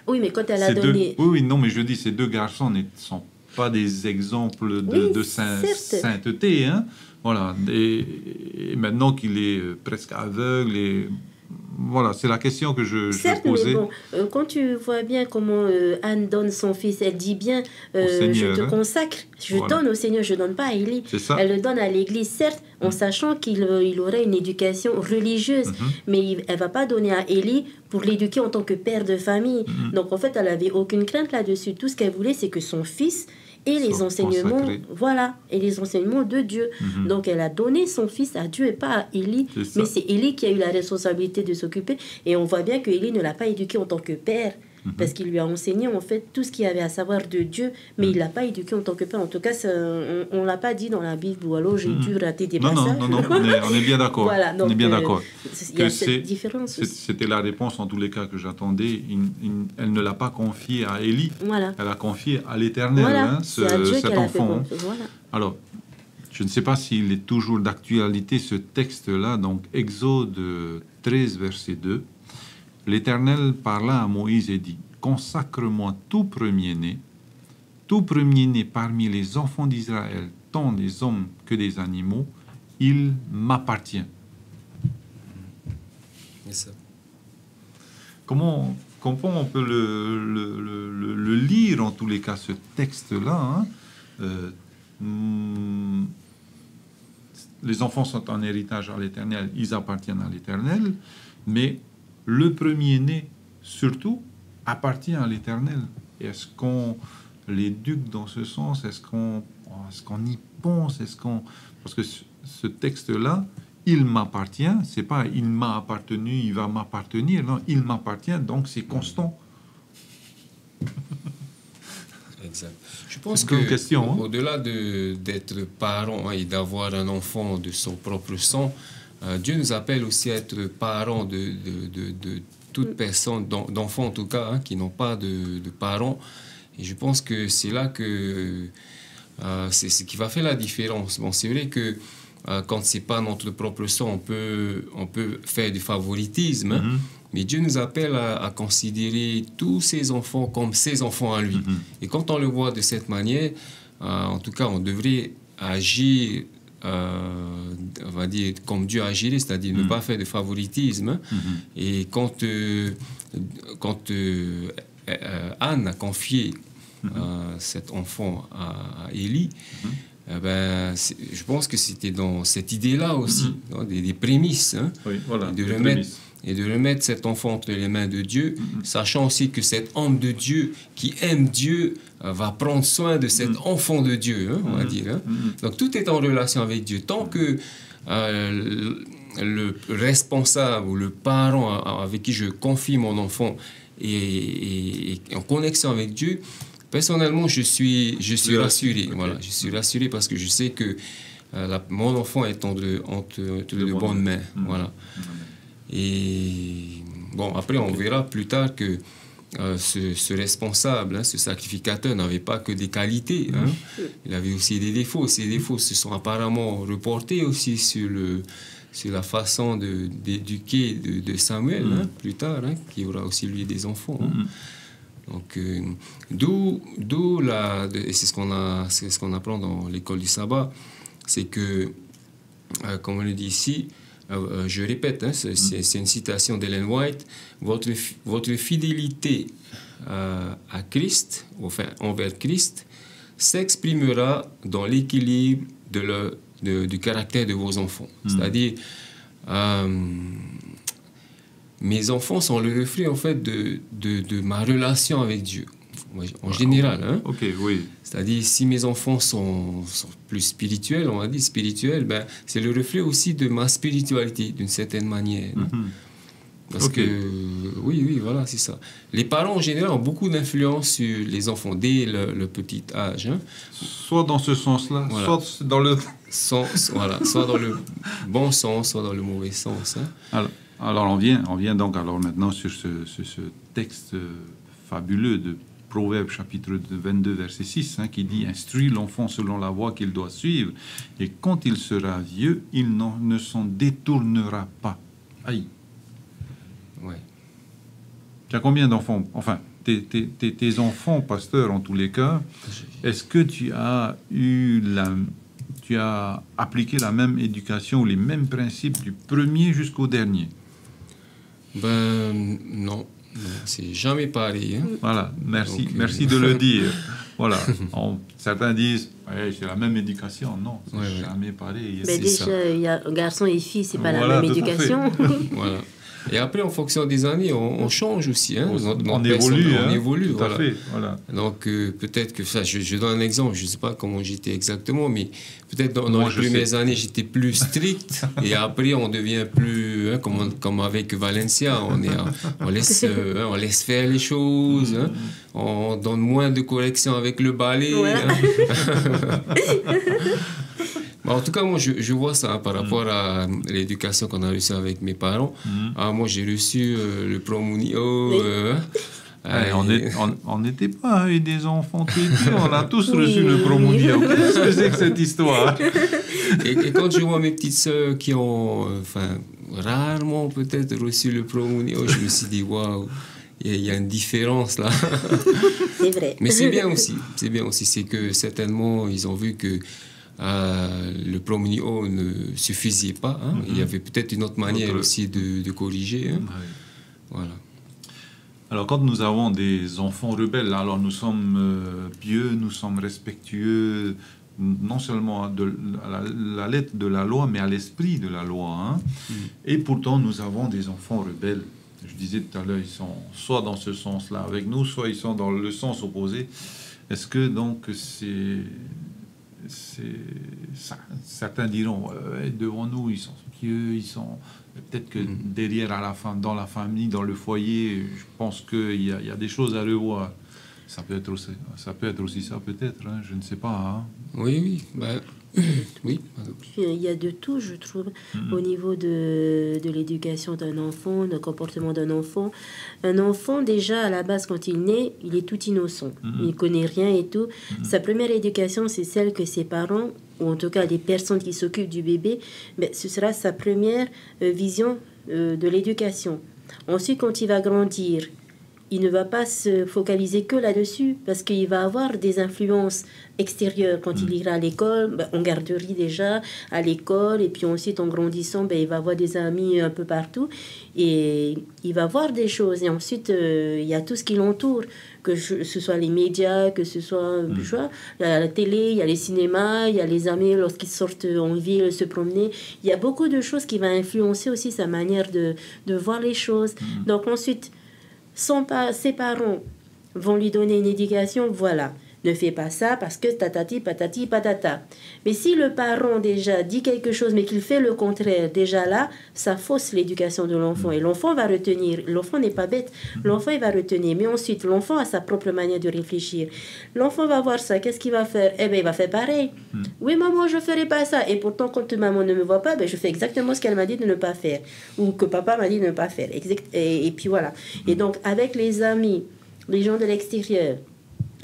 Oui, mais quand elle a donné... Oui, non, mais je dis, ces deux garçons ne sont pas des exemples de sainteté. Hein. Voilà. Et maintenant qu'il est presque aveugle et... Voilà, c'est la question que je posais. Mais bon, quand tu vois bien comment Anne donne son fils, elle dit bien Seigneur, je te consacre, je donne au Seigneur, je ne donne pas à Élie. Elle le donne à l'église, certes, en sachant qu'il aurait une éducation religieuse, mais elle ne va pas donner à Élie pour l'éduquer en tant que père de famille. Donc en fait, elle n'avait aucune crainte là-dessus. Tout ce qu'elle voulait, c'est que son fils et les enseignements, voilà, et les enseignements de Dieu. Donc elle a donné son fils à Dieu et pas à Élie, mais c'est Élie qui a eu la responsabilité de s'occuper. Et on voit bien que Élie ne l'a pas éduqué en tant que père, parce qu'il lui a enseigné en fait tout ce qu'il y avait à savoir de Dieu, mais il l'a pas éduqué en tant que père. En tout cas, on l'a pas dit dans la Bible, ou alors j'ai dû rater des passages. Non, on est bien d'accord. Voilà, donc, on est bien d'accord. Il y a cette différence. C'était la réponse en tous les cas que j'attendais. Elle ne l'a pas confié à Élie. Voilà. Elle a confié à l'Éternel, voilà. hein, cet enfant. Voilà. Alors, je ne sais pas s'il est toujours d'actualité ce texte-là, donc Exode 13, verset 2. L'Éternel parla à Moïse et dit: consacre-moi tout premier-né parmi les enfants d'Israël, tant des hommes que des animaux, il m'appartient. C'est ça. Comment on peut le lire en tous les cas, ce texte-là, hein? Les enfants sont en héritage à l'Éternel, ils appartiennent à l'Éternel, mais le premier-né, surtout, appartient à l'Éternel. Est-ce qu'on l'éduque dans ce sens? Est-ce qu'on y pense? Parce que ce texte-là, il m'appartient, c'est pas il m'a appartenu, il va m'appartenir, non, il m'appartient, donc c'est constant. Exact. Je pense que question, au-delà d'être parent et d'avoir un enfant de son propre sang, Dieu nous appelle aussi à être parents de toute personne, d'enfants en tout cas, hein, qui n'ont pas de parents. Et je pense que c'est là que c'est ce qui va faire la différence. Bon, c'est vrai que quand c'est pas notre propre sang, on peut faire du favoritisme, hein, mais Dieu nous appelle à considérer tous ses enfants comme ses enfants à lui. Et quand on le voit de cette manière, en tout cas, on devrait agir, on va dire, comme Dieu agirait, c'est-à-dire ne pas faire de favoritisme. Et quand Anne a confié cet enfant à Élie, je pense que c'était dans cette idée-là aussi, des prémices, hein, oui, voilà, de remettre cet enfant entre les mains de Dieu, sachant aussi que cet homme de Dieu qui aime Dieu va prendre soin de cet enfant de Dieu, hein, on va dire. Hein. Donc tout est en relation avec Dieu. Tant que le responsable ou le parent avec qui je confie mon enfant est en connexion avec Dieu, personnellement, je suis rassuré. Voilà, je suis rassuré parce que je sais que mon enfant est entre de bonnes mains. Voilà. Et bon, après, on verra plus tard que ce responsable, hein, ce sacrificateur n'avait pas que des qualités. Hein. Il avait aussi des défauts. Ces défauts se sont apparemment reportés aussi sur la façon d'éduquer de Samuel, hein, plus tard, hein, qui aura aussi lui des enfants. Hein. Donc, et c'est ce qu'on apprend dans l'école du sabbat, c'est que, comme on le dit ici, je répète, hein, c'est une citation d'Ellen White, votre fidélité à Christ, enfin envers Christ, s'exprimera dans l'équilibre du caractère de vos enfants. C'est-à-dire, mes enfants sont le reflet en fait de ma relation avec Dieu, en général. Hein. Ok, oui. C'est-à-dire, si mes enfants sont plus spirituels, on va dire spirituels, ben, c'est le reflet aussi de ma spiritualité, d'une certaine manière. Parce que, oui, voilà, c'est ça. Les parents, en général, ont beaucoup d'influence sur les enfants dès le petit âge. Hein. Soit dans ce sens-là, voilà. soit dans le... soit dans le bon sens, soit dans le mauvais sens. Hein. Alors on vient donc alors maintenant sur ce texte fabuleux de Proverbes chapitre 22 verset 6 qui dit « Instruis l'enfant selon la voie qu'il doit suivre, et quand il sera vieux, il ne s'en détournera pas. » Aïe. Ouais. Tu as combien d'enfants? Enfin, tes enfants, pasteur, en tous les cas, est-ce que tu as appliqué la même éducation ou les mêmes principes du premier jusqu'au dernier? Ben non, c'est jamais pareil. Hein. Voilà, merci de le dire. Voilà, certains disent c'est la même éducation. Non, c'est jamais pareil. Mais déjà, il y a garçon et fille, c'est pas la même éducation. Voilà. Et après, en fonction des années, on change aussi. Hein. On évolue. On évolue. Tout à fait. Voilà. Donc, peut-être que ça, je donne un exemple, je ne sais pas comment j'étais exactement, mais peut-être dans les premières années, j'étais plus strict. Et après, on devient plus, comme avec Valencia, on laisse faire les choses. Hein. On donne moins de corrections avec le balai. Ouais. Hein. En tout cas, moi, je vois ça par rapport à l'éducation qu'on a reçue avec mes parents. Moi, j'ai reçu le promunio. On n'était pas des enfants petits, on a tous reçu le promunio. Qu'est-ce que c'est que cette histoire? Et quand je vois mes petites sœurs qui ont rarement peut-être reçu le promunio, je me suis dit, waouh, il y a une différence là. C'est vrai. Mais c'est bien aussi. C'est que certainement, ils ont vu que le promunio ne suffisait pas. Hein. Il y avait peut-être une autre manière aussi de corriger. Hein. Voilà. Alors, quand nous avons des enfants rebelles, alors nous sommes pieux, nous sommes respectueux, non seulement à la lettre de la loi, mais à l'esprit de la loi. Hein. Et pourtant, nous avons des enfants rebelles. Je disais tout à l'heure, ils sont soit dans ce sens-là avec nous, soit ils sont dans le sens opposé. Est-ce que donc certains diront devant nous ils sont pieux, ils sont peut-être que derrière dans la famille, dans le foyer, je pense qu'il y a des choses à revoir. Ça peut être aussi ça peut-être, hein, je ne sais pas. Hein. Oui. Oui. Il y a de tout, je trouve, au niveau de l'éducation d'un enfant, du comportement d'un enfant. Un enfant, déjà, à la base, quand il naît, il est tout innocent. Il ne connaît rien et tout. Sa première éducation, c'est celle que ses parents, ou en tout cas les personnes qui s'occupent du bébé, mais ce sera sa première vision de l'éducation. Ensuite, quand il va grandir, il ne va pas se focaliser que là-dessus parce qu'il va avoir des influences extérieures quand il ira à l'école, en garderie déjà, à l'école, et puis ensuite en grandissant, il va avoir des amis un peu partout et il va voir des choses. Et ensuite, il y a tout ce qui l'entoure, que ce soit les médias, que ce soit la télé, il y a les cinémas, il y a les amis lorsqu'ils sortent en ville se promener. Il y a beaucoup de choses qui vont influencer aussi sa manière de voir les choses. Donc ensuite, ses parents vont lui donner une éducation, voilà, ne fais pas ça parce que tatati, patati, patata. Mais si le parent déjà dit quelque chose mais qu'il fait le contraire, déjà là, ça fausse l'éducation de l'enfant. Et l'enfant va retenir. L'enfant n'est pas bête. L'enfant, il va retenir. Mais ensuite, l'enfant a sa propre manière de réfléchir. L'enfant va voir ça. Qu'est-ce qu'il va faire? Eh bien, il va faire pareil. Oui, maman, je ne ferai pas ça. Et pourtant, quand maman ne me voit pas, je fais exactement ce qu'elle m'a dit de ne pas faire. Ou que papa m'a dit de ne pas faire. Et puis voilà. Et donc, avec les amis, les gens de l'extérieur,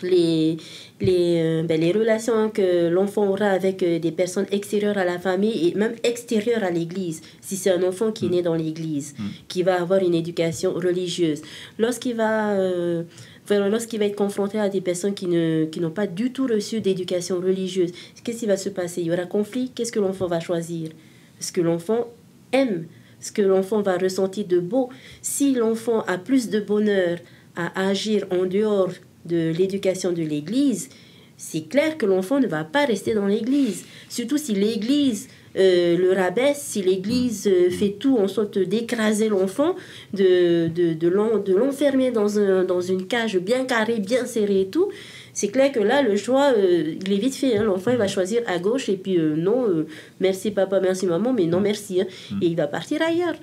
les relations que l'enfant aura avec des personnes extérieures à la famille et même extérieures à l'église, si c'est un enfant qui est né dans l'église, qui va avoir une éducation religieuse. Lorsqu'il va être confronté à des personnes qui n'ont pas du tout reçu d'éducation religieuse, qu'est-ce qui va se passer? Il y aura conflit. Qu'est-ce que l'enfant va choisir? Parce que l'enfant aime ce que l'enfant va ressentir de beau, si l'enfant a plus de bonheur à agir en dehors de l'éducation de l'Église, c'est clair que l'enfant ne va pas rester dans l'Église. Surtout si l'Église le rabaisse, si l'Église fait tout en sorte d'écraser l'enfant, de l'enfermer dans une cage bien carrée, bien serrée et tout. C'est clair que là, le choix, il est vite fait. Hein. L'enfant, il va choisir à gauche et puis non, merci papa, merci maman, mais non merci. Hein. Et il va partir ailleurs.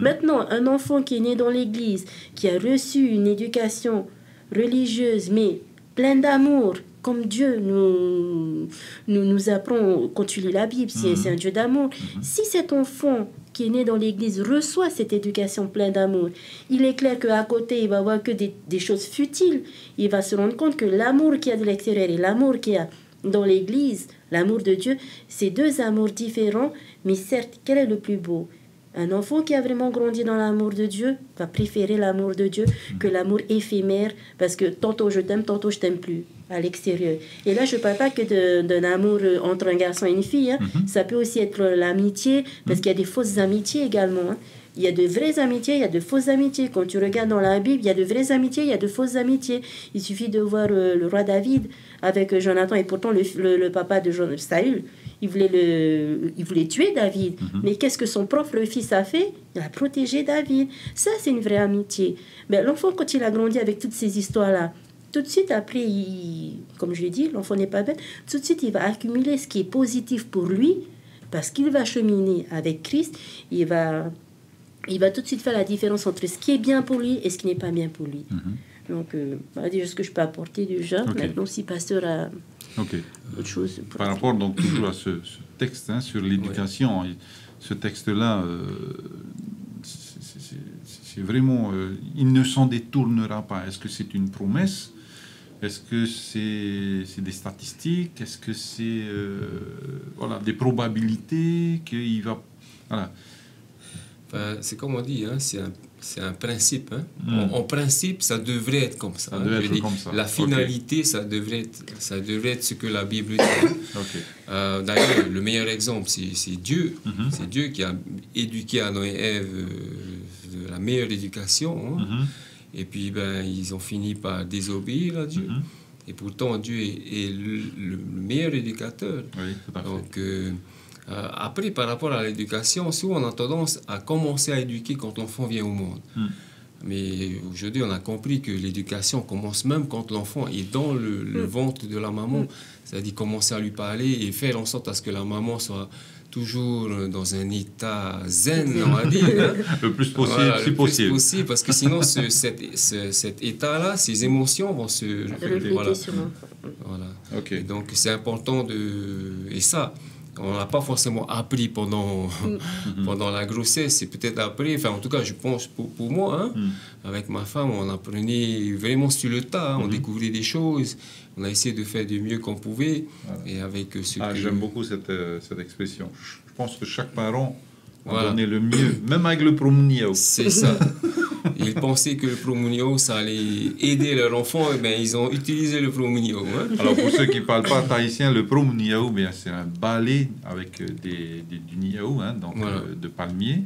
Maintenant, un enfant qui est né dans l'église, qui a reçu une éducation religieuse, mais pleine d'amour, comme Dieu nous apprend quand tu lis la Bible, c'est un Dieu d'amour. Si cet enfant qui est né dans l'église reçoit cette éducation pleine d'amour, il est clair qu'à côté, il va voir que des choses futiles. Il va se rendre compte que l'amour qu'il y a de l'extérieur et l'amour qu'il y a dans l'église, l'amour de Dieu, c'est deux amours différents, mais certes, quel est le plus beau? Un enfant qui a vraiment grandi dans l'amour de Dieu va préférer l'amour de Dieu que l'amour éphémère, parce que tantôt je t'aime plus à l'extérieur. Et là, je ne parle pas que d'un amour entre un garçon et une fille. Hein. Ça peut aussi être l'amitié, parce qu'il y a des fausses amitiés également. Hein. Il y a de vraies amitiés, il y a de fausses amitiés. Quand tu regardes dans la Bible, il y a de vraies amitiés, il y a de fausses amitiés. Il suffit de voir le roi David avec Jonathan, et pourtant le papa de Saül, il voulait tuer David. Mais qu'est-ce que son propre fils a fait? Il a protégé David. Ça, c'est une vraie amitié. Mais l'enfant, quand il a grandi avec toutes ces histoires-là, tout de suite, après, comme je l'ai dit, l'enfant n'est pas bête. Tout de suite, il va accumuler ce qui est positif pour lui, parce qu'il va cheminer avec Christ. Il va tout de suite faire la différence entre ce qui est bien pour lui et ce qui n'est pas bien pour lui. Donc, voilà déjà ce que je peux apporter déjà. Maintenant, si pasteur a autre chose. Par rapport donc toujours à ce texte hein, sur l'éducation, ce texte-là, c'est vraiment... il ne s'en détournera pas. Est-ce que c'est une promesse? Est-ce que c'est des statistiques? Est-ce que c'est des probabilités qu'il va... Voilà. Enfin, c'est comme on dit, hein, c'est un principe. Hein. En principe, ça devrait être comme ça. La finalité, ça devrait être ce que la Bible dit. D'ailleurs, le meilleur exemple, c'est Dieu. C'est Dieu qui a éduqué Adam et Ève de la meilleure éducation. Hein. Et puis, ils ont fini par désobéir à Dieu. Et pourtant, Dieu est le meilleur éducateur. Oui, tout à fait. Donc, après, par rapport à l'éducation, souvent on a tendance à commencer à éduquer quand l'enfant vient au monde. Mais aujourd'hui, on a compris que l'éducation commence même quand l'enfant est dans le ventre de la maman. C'est-à-dire commencer à lui parler et faire en sorte à ce que la maman soit toujours dans un état zen, on va dire. Hein. Le plus possible, voilà, si possible. Parce que sinon, cet état-là, ces émotions vont se refléter. Voilà. Okay. Et donc, c'est important Et ça, on n'a pas forcément appris pendant la grossesse, c'est peut-être après, enfin en tout cas je pense pour moi, hein, avec ma femme, on apprenait vraiment sur le tas, hein, on découvrait des choses, on a essayé de faire du mieux qu'on pouvait. Et avec j'aime beaucoup cette expression. Je pense que chaque parent a donné le mieux, même avec le promuniao. C'est ça. Ils pensaient que le promunio, ça allait aider leur enfant, et bien ils ont utilisé le promunio. Hein. Alors pour ceux qui ne parlent pas tahitien, le promuniao, c'est un balai avec du niao, hein, donc de palmier,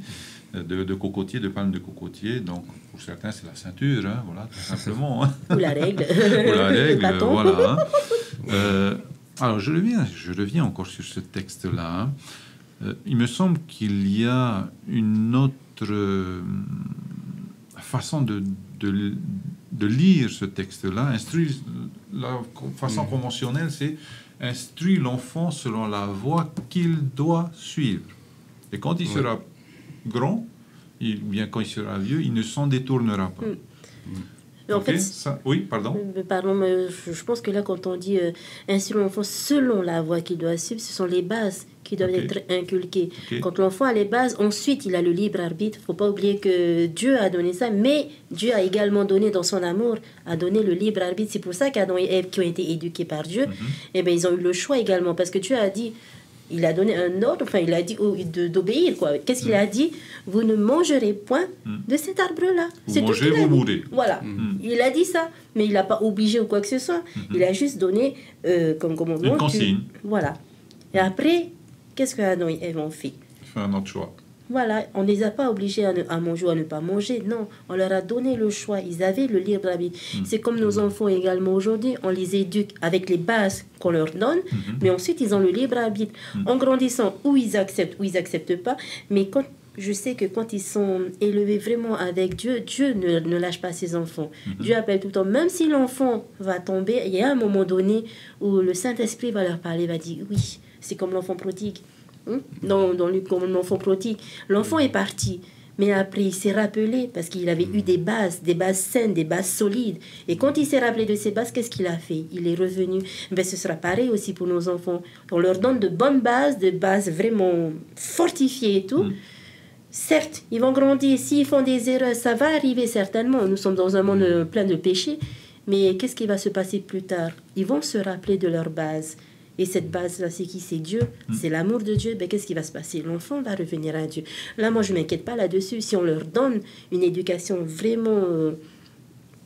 de cocotier, de palme de cocotier. Donc pour certains, c'est la ceinture, hein, voilà, tout simplement. Hein. Ou la règle. Ou la règle, voilà. Hein. Alors je reviens encore sur ce texte-là. Hein. Il me semble qu'il y a une autre... façon de lire ce texte-là, la façon conventionnelle, c'est instruire l'enfant selon la voie qu'il doit suivre. Et quand il sera grand, bien quand il sera vieux, il ne s'en détournera pas. En fait, oui, pardon. Pardon, mais je pense que là, quand on dit instruire l'enfant selon la voie qu'il doit suivre, ce sont les bases qui doivent être inculquées. Quand l'enfant a les bases, ensuite il a le libre arbitre. Il ne faut pas oublier que Dieu a donné ça, mais Dieu a également donné dans son amour, a donné le libre arbitre. C'est pour ça qu'Adam et Ève, qui ont été éduqués par Dieu, eh bien, ils ont eu le choix également, parce que Dieu a dit, il a donné un ordre, enfin il a dit d'obéir, quoi. Qu'est-ce qu'il a dit? Vous ne mangerez point de cet arbre-là. Vous mangez, vous mourrez. Voilà, il a dit ça, mais il n'a pas obligé ou quoi que ce soit. Il a juste donné comme commandement. Une consigne. Voilà. Et après, qu'est-ce que Adam et Ève ont fait? Fait un autre choix. Voilà, on ne les a pas obligés à manger ou à ne pas manger. Non, on leur a donné le choix. Ils avaient le libre arbitre. C'est comme nos enfants également aujourd'hui. On les éduque avec les bases qu'on leur donne, mais ensuite, ils ont le libre arbitre. En grandissant, ou ils acceptent pas. Mais je sais que quand ils sont élevés vraiment avec Dieu, Dieu ne lâche pas ses enfants. Dieu appelle tout le temps. Même si l'enfant va tomber, il y a un moment donné où le Saint-Esprit va leur parler, va dire oui, c'est comme l'enfant prodigue. Comme l'enfant prodigue. L'enfant est parti, mais après il s'est rappelé parce qu'il avait eu des bases saines, des bases solides. Et quand il s'est rappelé de ces bases, qu'est-ce qu'il a fait? Il est revenu. Mais ce sera pareil aussi pour nos enfants. On leur donne de bonnes bases, de bases vraiment fortifiées et tout. Certes, ils vont grandir. S'ils font des erreurs, ça va arriver certainement. Nous sommes dans un monde plein de péchés. Mais qu'est-ce qui va se passer plus tard? Ils vont se rappeler de leur base. Et cette base-là, c'est qui? C'est Dieu. C'est l'amour de Dieu. Ben, qu'est-ce qui va se passer? L'enfant va revenir à Dieu. Là, moi, je ne m'inquiète pas là-dessus. Si on leur donne une éducation vraiment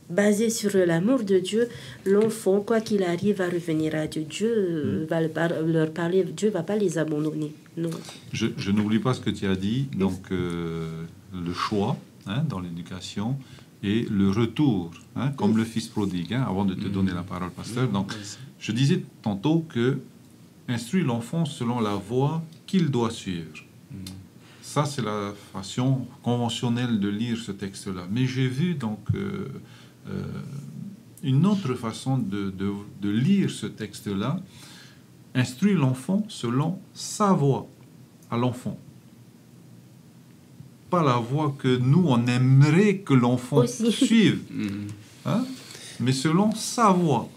basée sur l'amour de Dieu, l'enfant, quoi qu'il arrive, va revenir à Dieu. Dieu va leur parler. Dieu ne va pas les abandonner. Non. Je n'oublie pas ce que tu as dit. Donc, le choix dans l'éducation et le retour, comme le fils prodigue, avant de te donner la parole, pasteur. Donc, je disais tantôt que instruit l'enfant selon la voie qu'il doit suivre. Ça, c'est la façon conventionnelle de lire ce texte-là. Mais j'ai vu donc une autre façon de lire ce texte-là. Instruit l'enfant selon sa voie à l'enfant. Pas la voie que nous, on aimerait que l'enfant suive. Mais selon sa voie.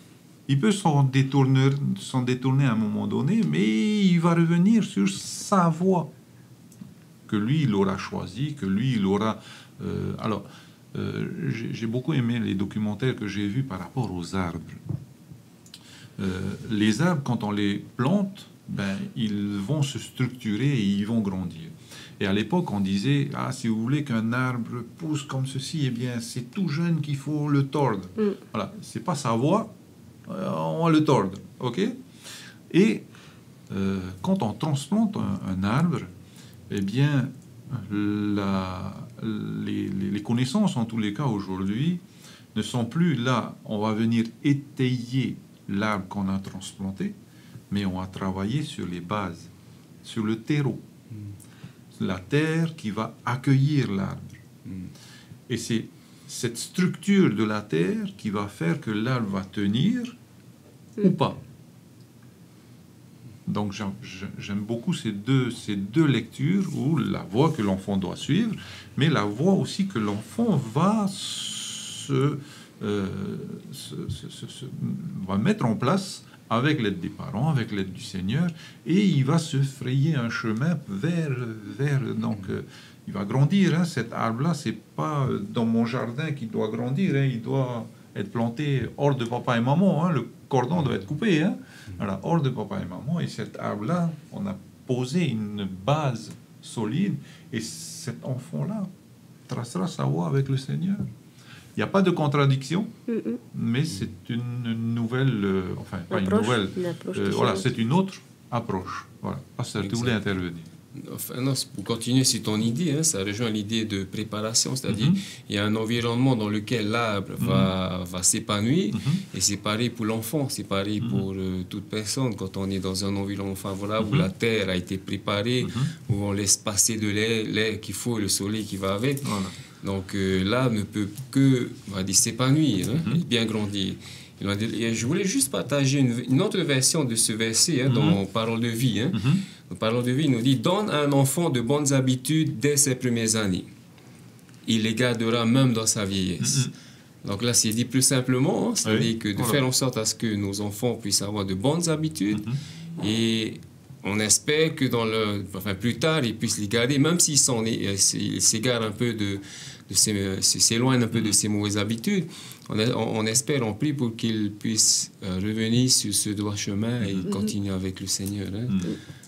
Il peut s'en détourner à un moment donné, mais il va revenir sur sa voie que lui, il aura choisi, que lui, il aura... j'ai beaucoup aimé les documentaires que j'ai vus par rapport aux arbres. Les arbres, quand on les plante, ils vont se structurer et ils vont grandir. Et à l'époque, on disait, si vous voulez qu'un arbre pousse comme ceci, eh bien, c'est tout jeune qu'il faut le tordre. Voilà, c'est pas sa voie, on va le tordre, ok? Et quand on transplante un arbre, eh bien, les connaissances, en tous les cas, aujourd'hui, ne sont plus là. On va venir étayer l'arbre qu'on a transplanté, mais on va travailler sur les bases, sur le terreau. La terre qui va accueillir l'arbre. Et c'est cette structure de la terre qui va faire que l'arbre va tenir ou pas. Donc j'aime beaucoup ces deux lectures, où la voie que l'enfant doit suivre, mais la voie aussi que l'enfant va va mettre en place avec l'aide des parents, avec l'aide du Seigneur, et il va se frayer un chemin vers donc il va grandir. Cet arbre-là, c'est pas dans mon jardin qu'il doit grandir, il doit être planté hors de papa et maman, le cordon doit être coupé, voilà, hors de papa et maman, et cet arbre-là, on a posé une base solide, et cet enfant-là tracera sa voie avec le Seigneur. Il n'y a pas de contradiction, mais c'est une nouvelle... pas une nouvelle... voilà, c'est une autre approche. Voilà. Pasteur, tu voulais intervenir. Enfin, non, pour continuer sur ton idée, ça rejoint l'idée de préparation, c'est-à-dire il y a un environnement dans lequel l'arbre va s'épanouir, et c'est pareil pour l'enfant, c'est pareil pour toute personne. Quand on est dans un environnement favorable où la terre a été préparée, où on laisse passer de l'air qu'il faut et le soleil qui va avec, donc l'arbre ne peut que s'épanouir, et bien grandir. Et je voulais juste partager une autre version de ce verset dans Parole de vie. Dans Parole de vie, il nous dit « Donne à un enfant de bonnes habitudes dès ses premières années. Il les gardera même dans sa vieillesse. » Donc là, c'est dit plus simplement, c'est-à-dire que de faire en sorte à ce que nos enfants puissent avoir de bonnes habitudes, et on espère que plus tard, ils puissent les garder, même s'ils s'égarent un peu s'éloignent un peu de ces mauvaises habitudes. On espère, on prie pour qu'ils puissent revenir sur ce droit chemin et continuer avec le Seigneur.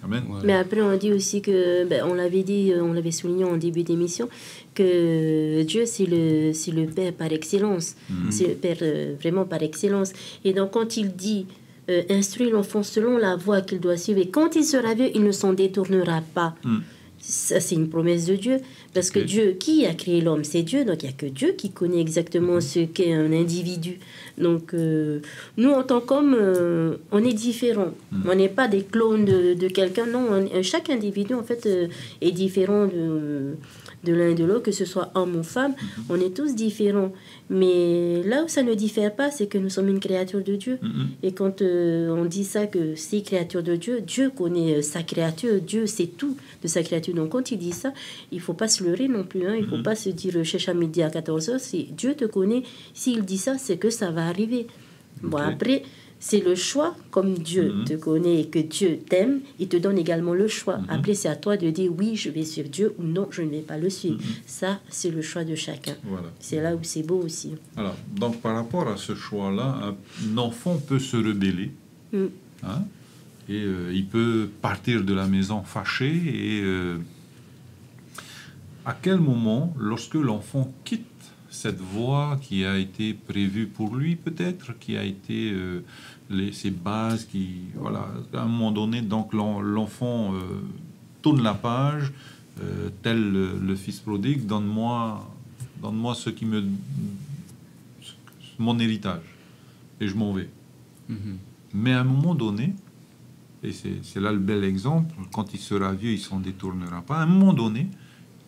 Amen. Voilà. Mais après, on dit aussi que, on l'avait souligné en début d'émission, que Dieu, c'est le Père par excellence. C'est le Père vraiment par excellence. Et donc, quand il dit instruire l'enfant selon la voie qu'il doit suivre, et quand il sera vieux, il ne s'en détournera pas. Ça, c'est une promesse de Dieu. Parce que Dieu, qui a créé l'homme? C'est Dieu. Donc, il n'y a que Dieu qui connaît exactement ce qu'est un individu. Donc, nous, en tant qu'hommes, on est différents. On n'est pas des clones de quelqu'un. Non, chaque individu, en fait, est différent de l'un et de l'autre, que ce soit homme ou femme. On est tous différents. Mais là où ça ne diffère pas, c'est que nous sommes une créature de Dieu. Et quand on dit ça, que c'est créature de Dieu, Dieu connaît sa créature. Dieu sait tout de sa créature. Donc, quand il dit ça, il ne faut pas se leurrer non plus. Hein. Il ne faut pas se dire, cherche à midi à 14h. Si Dieu te connaît, s'il dit ça, c'est que ça va arriver. Bon, après, c'est le choix. Comme Dieu te connaît et que Dieu t'aime, il te donne également le choix. Après, c'est à toi de dire, oui, je vais suivre Dieu ou non, je ne vais pas le suivre. Ça, c'est le choix de chacun. Voilà. C'est là où c'est beau aussi. Alors, donc, par rapport à ce choix-là, un enfant peut se rebeller. Hein, et il peut partir de la maison fâché. Et à quel moment, lorsque l'enfant quitte cette voie qui a été prévue pour lui, peut-être, qui a été ses bases, voilà, à un moment donné, donc l'enfant tourne la page, tel le fils prodigue, donne-moi mon héritage, et je m'en vais. Mais à un moment donné, et c'est là le bel exemple, quand il sera vieux, il s'en détournera pas. À un moment donné,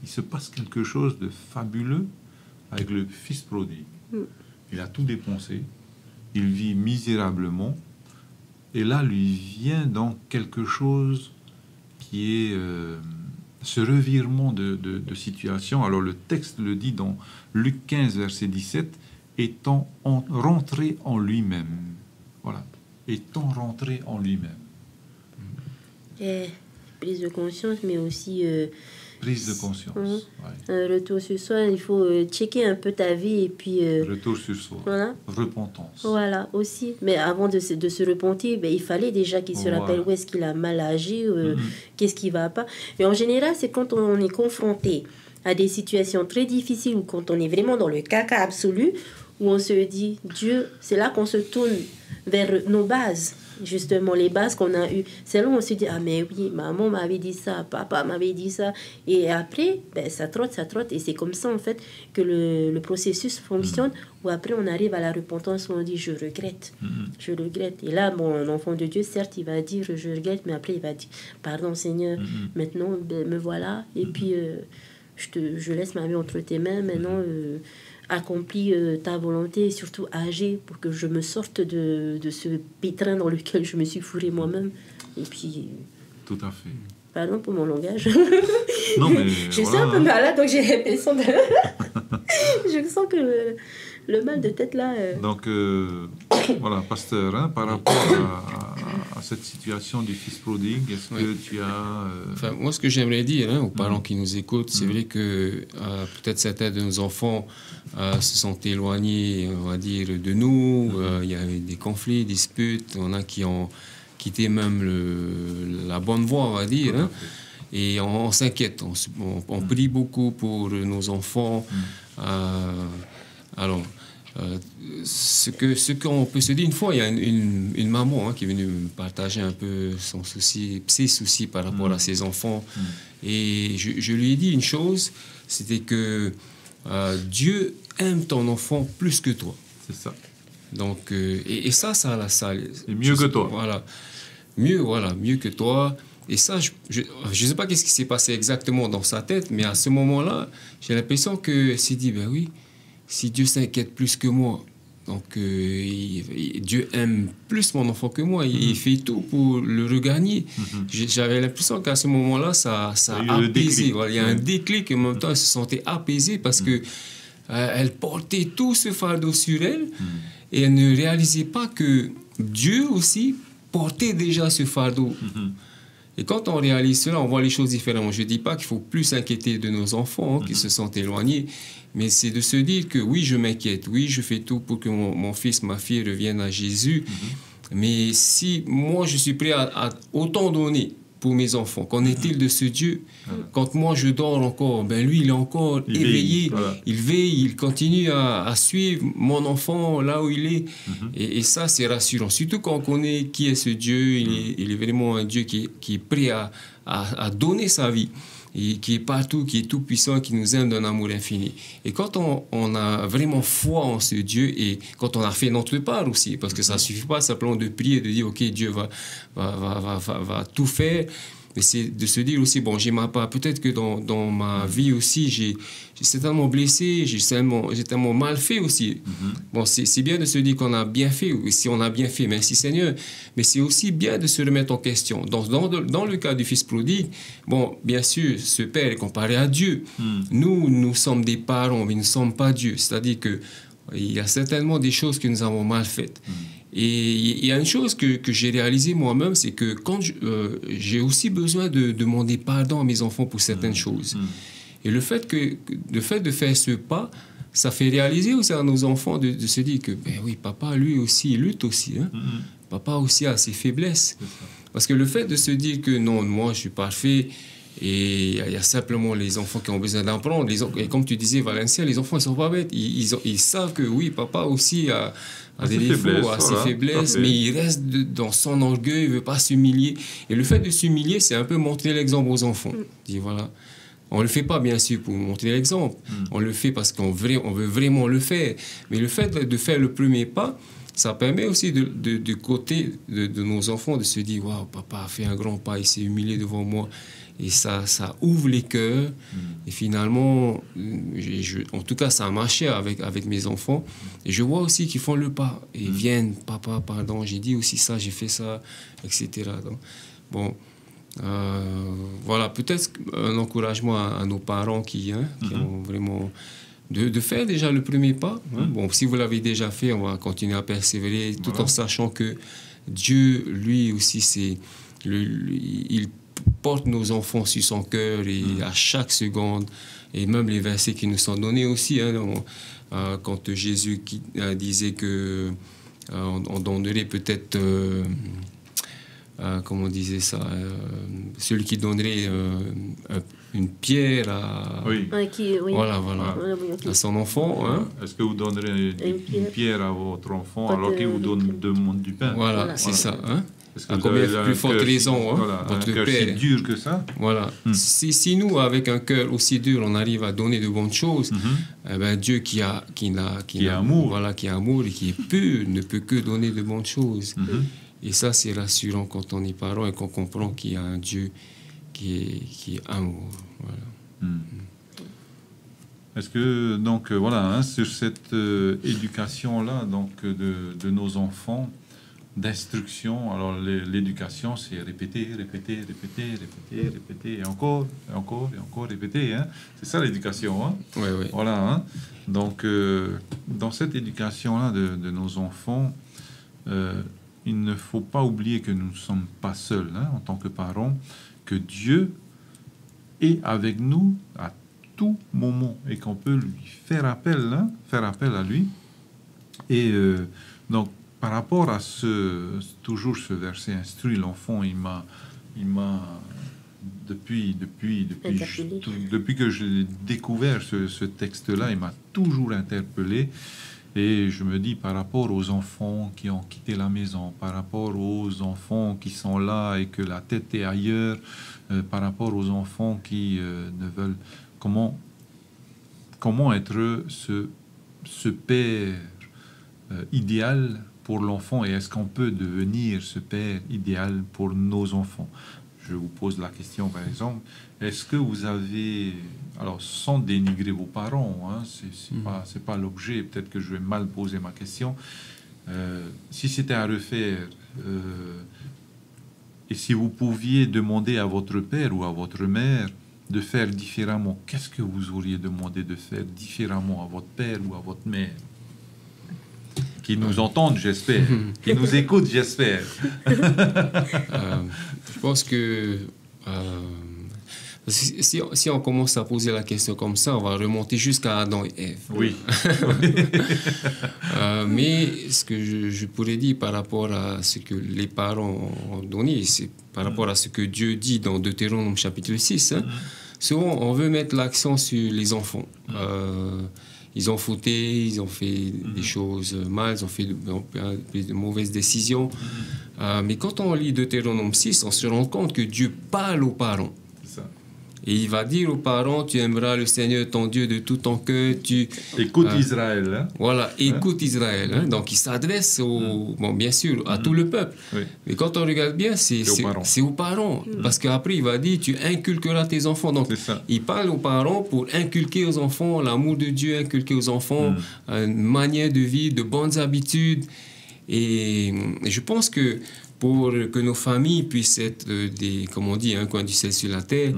il se passe quelque chose de fabuleux avec le fils prodigue. Il a tout dépensé, il vit misérablement, et là lui vient donc quelque chose qui est ce revirement de situation. Alors le texte le dit dans Luc 15, verset 17, étant rentré en lui-même. Voilà, étant rentré en lui-même. Et prise de conscience, mais aussi... prise de conscience. Un retour sur soi, il faut checker un peu ta vie et puis... retour sur soi. Voilà. Repentance. Voilà, aussi. Mais avant de se repentir, ben, il fallait déjà qu'il se rappelle où est-ce qu'il a mal agi, qu'est-ce qui ne va pas. Et en général, c'est quand on est confronté à des situations très difficiles ou quand on est vraiment dans le caca absolu, où on se dit, Dieu, c'est là qu'on se tourne vers nos bases. Justement, les bases qu'on a eues. C'est là où on se dit, ah mais oui, maman m'avait dit ça, papa m'avait dit ça. Et après, ben, ça trotte. Et c'est comme ça, en fait, que le processus fonctionne, où après, on arrive à la repentance, où on dit, je regrette. Je regrette. Et là, bon, un enfant de Dieu, certes, il va dire, je regrette, mais après, il va dire, pardon Seigneur, maintenant, ben, me voilà. Et puis, je laisse ma vie entre tes mains. Maintenant, accomplis ta volonté et surtout agis pour que je me sorte de ce pétrin dans lequel je me suis fourré moi-même. Et puis... Tout à fait. Pardon pour mon langage. Non, mais je suis un peu malade, donc j'ai l'impression de... je sens que le mal de tête là... Donc, voilà, pasteur, hein, par rapport à cette situation du fils prodigue, est-ce que tu as... Enfin, moi, ce que j'aimerais dire aux parents qui nous écoutent, c'est vrai que peut-être certains de nos enfants se sont éloignés, on va dire, de nous. Il y a eu des conflits, des disputes. On a qui ont quitté même la bonne voie, on va dire. Hein. Et on s'inquiète. On prie beaucoup pour nos enfants. Alors... ce qu'on peut se dire, une fois, il y a une maman qui est venue me partager un peu ses soucis par rapport à ses enfants. Et je lui ai dit une chose, c'était que Dieu aime ton enfant plus que toi. C'est ça. Donc, et ça c'est mieux que toi. Voilà. Mieux que toi. Et ça, je ne sais pas qu'est-ce qui s'est passé exactement dans sa tête, mais à ce moment-là, j'ai l'impression qu'elle s'est dit, ben oui, si Dieu s'inquiète plus que moi, donc Dieu aime plus mon enfant que moi, il fait tout pour le regagner. J'avais l'impression qu'à ce moment-là, ça a apaisé. Voilà, il y a un déclic, et en même temps, elle se sentait apaisée parce que elle portait tout ce fardeau sur elle et elle ne réalisait pas que Dieu aussi portait déjà ce fardeau. Et quand on réalise cela, on voit les choses différemment. Je ne dis pas qu'il faut plus s'inquiéter de nos enfants qui se sont éloignés, mais c'est de se dire que oui, je m'inquiète, oui, je fais tout pour que mon fils, ma fille reviennent à Jésus, mais si moi je suis prêt à autant donner pour mes enfants, qu'en est-il de ce Dieu? Quand moi je dors encore, ben lui il est encore éveillé, il veille, il continue à suivre mon enfant là où il est, et ça c'est rassurant, surtout quand on connaît qui est ce Dieu. Il est vraiment un Dieu qui est prêt à donner sa vie. et qui est partout, qui est tout puissant, qui nous aime d'un amour infini. Et quand on a vraiment foi en ce Dieu, et quand on a fait notre part aussi, parce que ça ne suffit pas simplement de prier, de dire, OK, Dieu va tout faire, mais c'est de se dire aussi, bon, j'ai ma part. Peut-être que dans ma vie aussi, j'ai certainement blessé, j'ai tellement mal fait aussi. Bon, c'est bien de se dire qu'on a bien fait, ou si on a bien fait, merci Seigneur, mais c'est aussi bien de se remettre en question. Dans le cas du fils prodigue, bon, bien sûr, ce père est comparé à Dieu. Nous sommes des parents, mais nous ne sommes pas Dieu. C'est-à-dire qu'il y a certainement des choses que nous avons mal faites. Et il y a une chose que j'ai réalisée moi-même, c'est que quand j'ai aussi besoin de demander pardon à mes enfants pour certaines choses. Et le fait de faire ce pas, ça fait réaliser aussi à nos enfants de se dire que, ben oui, papa, lui aussi, il lutte aussi. Hein. Papa aussi a ses faiblesses. Parce que le fait de se dire que non, moi, je suis parfait, et il y a simplement les enfants qui ont besoin d'apprendre. Et comme tu disais, Valencia, les enfants, ils ne sont pas bêtes. Ils savent que oui, papa aussi a des défauts, a ses faiblesses, mais il reste dans son orgueil, il ne veut pas s'humilier. Et le fait de s'humilier, c'est un peu montrer l'exemple aux enfants. Dit, voilà. On ne le fait pas, bien sûr, pour montrer l'exemple. On le fait parce qu'on veut vraiment le faire. Mais le fait de faire le premier pas, ça permet aussi du côté de nos enfants de se dire « Waouh, papa a fait un grand pas, il s'est humilié devant moi. » Et ça ouvre les cœurs. Et finalement, en tout cas, ça a marché avec mes enfants. Et je vois aussi qu'ils font le pas. Et ils viennent, papa, pardon, j'ai dit aussi ça, j'ai fait ça, etc. Donc, bon, voilà, peut-être un encouragement à nos parents qui ont vraiment... De faire déjà le premier pas. Hein. Bon, si vous l'avez déjà fait, on va continuer à persévérer, tout en sachant que Dieu, lui aussi, il porte nos enfants sur son cœur et à chaque seconde, et même les versets qui nous sont donnés aussi, quand Jésus disait que on donnerait peut-être, comment on disait ça, celui qui donnerait une pierre à, à son enfant. Hein. Est-ce que vous donnerez une pierre à votre enfant alors qu'il vous demande du pain? Voilà, c'est ça. Hein. À combien plus forte raison, votre un cœur Père. si dur que ça. Voilà. Si nous, avec un cœur aussi dur, on arrive à donner de bonnes choses, eh ben, Dieu qui est amour, voilà, qui est amour et qui est pur, ne peut que donner de bonnes choses. Et ça, c'est rassurant quand on est parent et qu'on comprend qu'il y a un Dieu qui est amour. Voilà. Est-ce que, donc, voilà, sur cette éducation-là, donc, de nos enfants, d'instruction, alors l'éducation, c'est répéter, et encore, répéter. Hein. C'est ça l'éducation. Hein. Oui. Voilà. Hein. Donc, dans cette éducation-là de nos enfants, il ne faut pas oublier que nous ne sommes pas seuls en tant que parents, que Dieu est avec nous à tout moment et qu'on peut lui faire appel à lui. Et donc, par rapport à toujours ce verset, instruit l'enfant, il m'a depuis que j'ai découvert ce texte-là, il m'a toujours interpellé. Et je me dis, par rapport aux enfants qui ont quitté la maison, par rapport aux enfants qui sont là et que la tête est ailleurs, par rapport aux enfants qui ne veulent... Comment être ce père idéal pour l'enfant, et est-ce qu'on peut devenir ce père idéal pour nos enfants? Je vous pose la question, par exemple, est-ce que vous avez, alors sans dénigrer vos parents, c'est pas l'objet, peut-être que je vais mal poser ma question, si c'était à refaire, et si vous pouviez demander à votre père ou à votre mère de faire différemment, qu'est-ce que vous auriez demandé de faire différemment à votre père ou à votre mère? Qui nous entendent, j'espère. Qui nous écoutent, j'espère. Je pense que si on commence à poser la question comme ça, on va remonter jusqu'à Adam et Ève. Oui. Mais ce que je pourrais dire par rapport à ce que les parents ont donné, c'est par rapport à ce que Dieu dit dans Deutéronome chapitre 6. Souvent, on veut mettre l'accent sur les enfants. Ils ont fauté, ils ont fait des choses mal, ils ont fait de mauvaises décisions. Mais quand on lit Deutéronome 6, on se rend compte que Dieu parle aux parents. C'est ça. Et il va dire aux parents, tu aimeras le Seigneur ton Dieu de tout ton cœur. Écoute Israël. Hein? Voilà, écoute Israël. Hein? Donc il s'adresse, bon, bien sûr, à tout le peuple. Oui. Mais quand on regarde bien, c'est aux parents. Parce qu'après, il va dire, tu inculqueras tes enfants. Donc il parle aux parents pour inculquer aux enfants l'amour de Dieu, inculquer aux enfants une manière de vivre, de bonnes habitudes. Et je pense que pour que nos familles puissent être comme on dit, un coin du ciel sur la terre,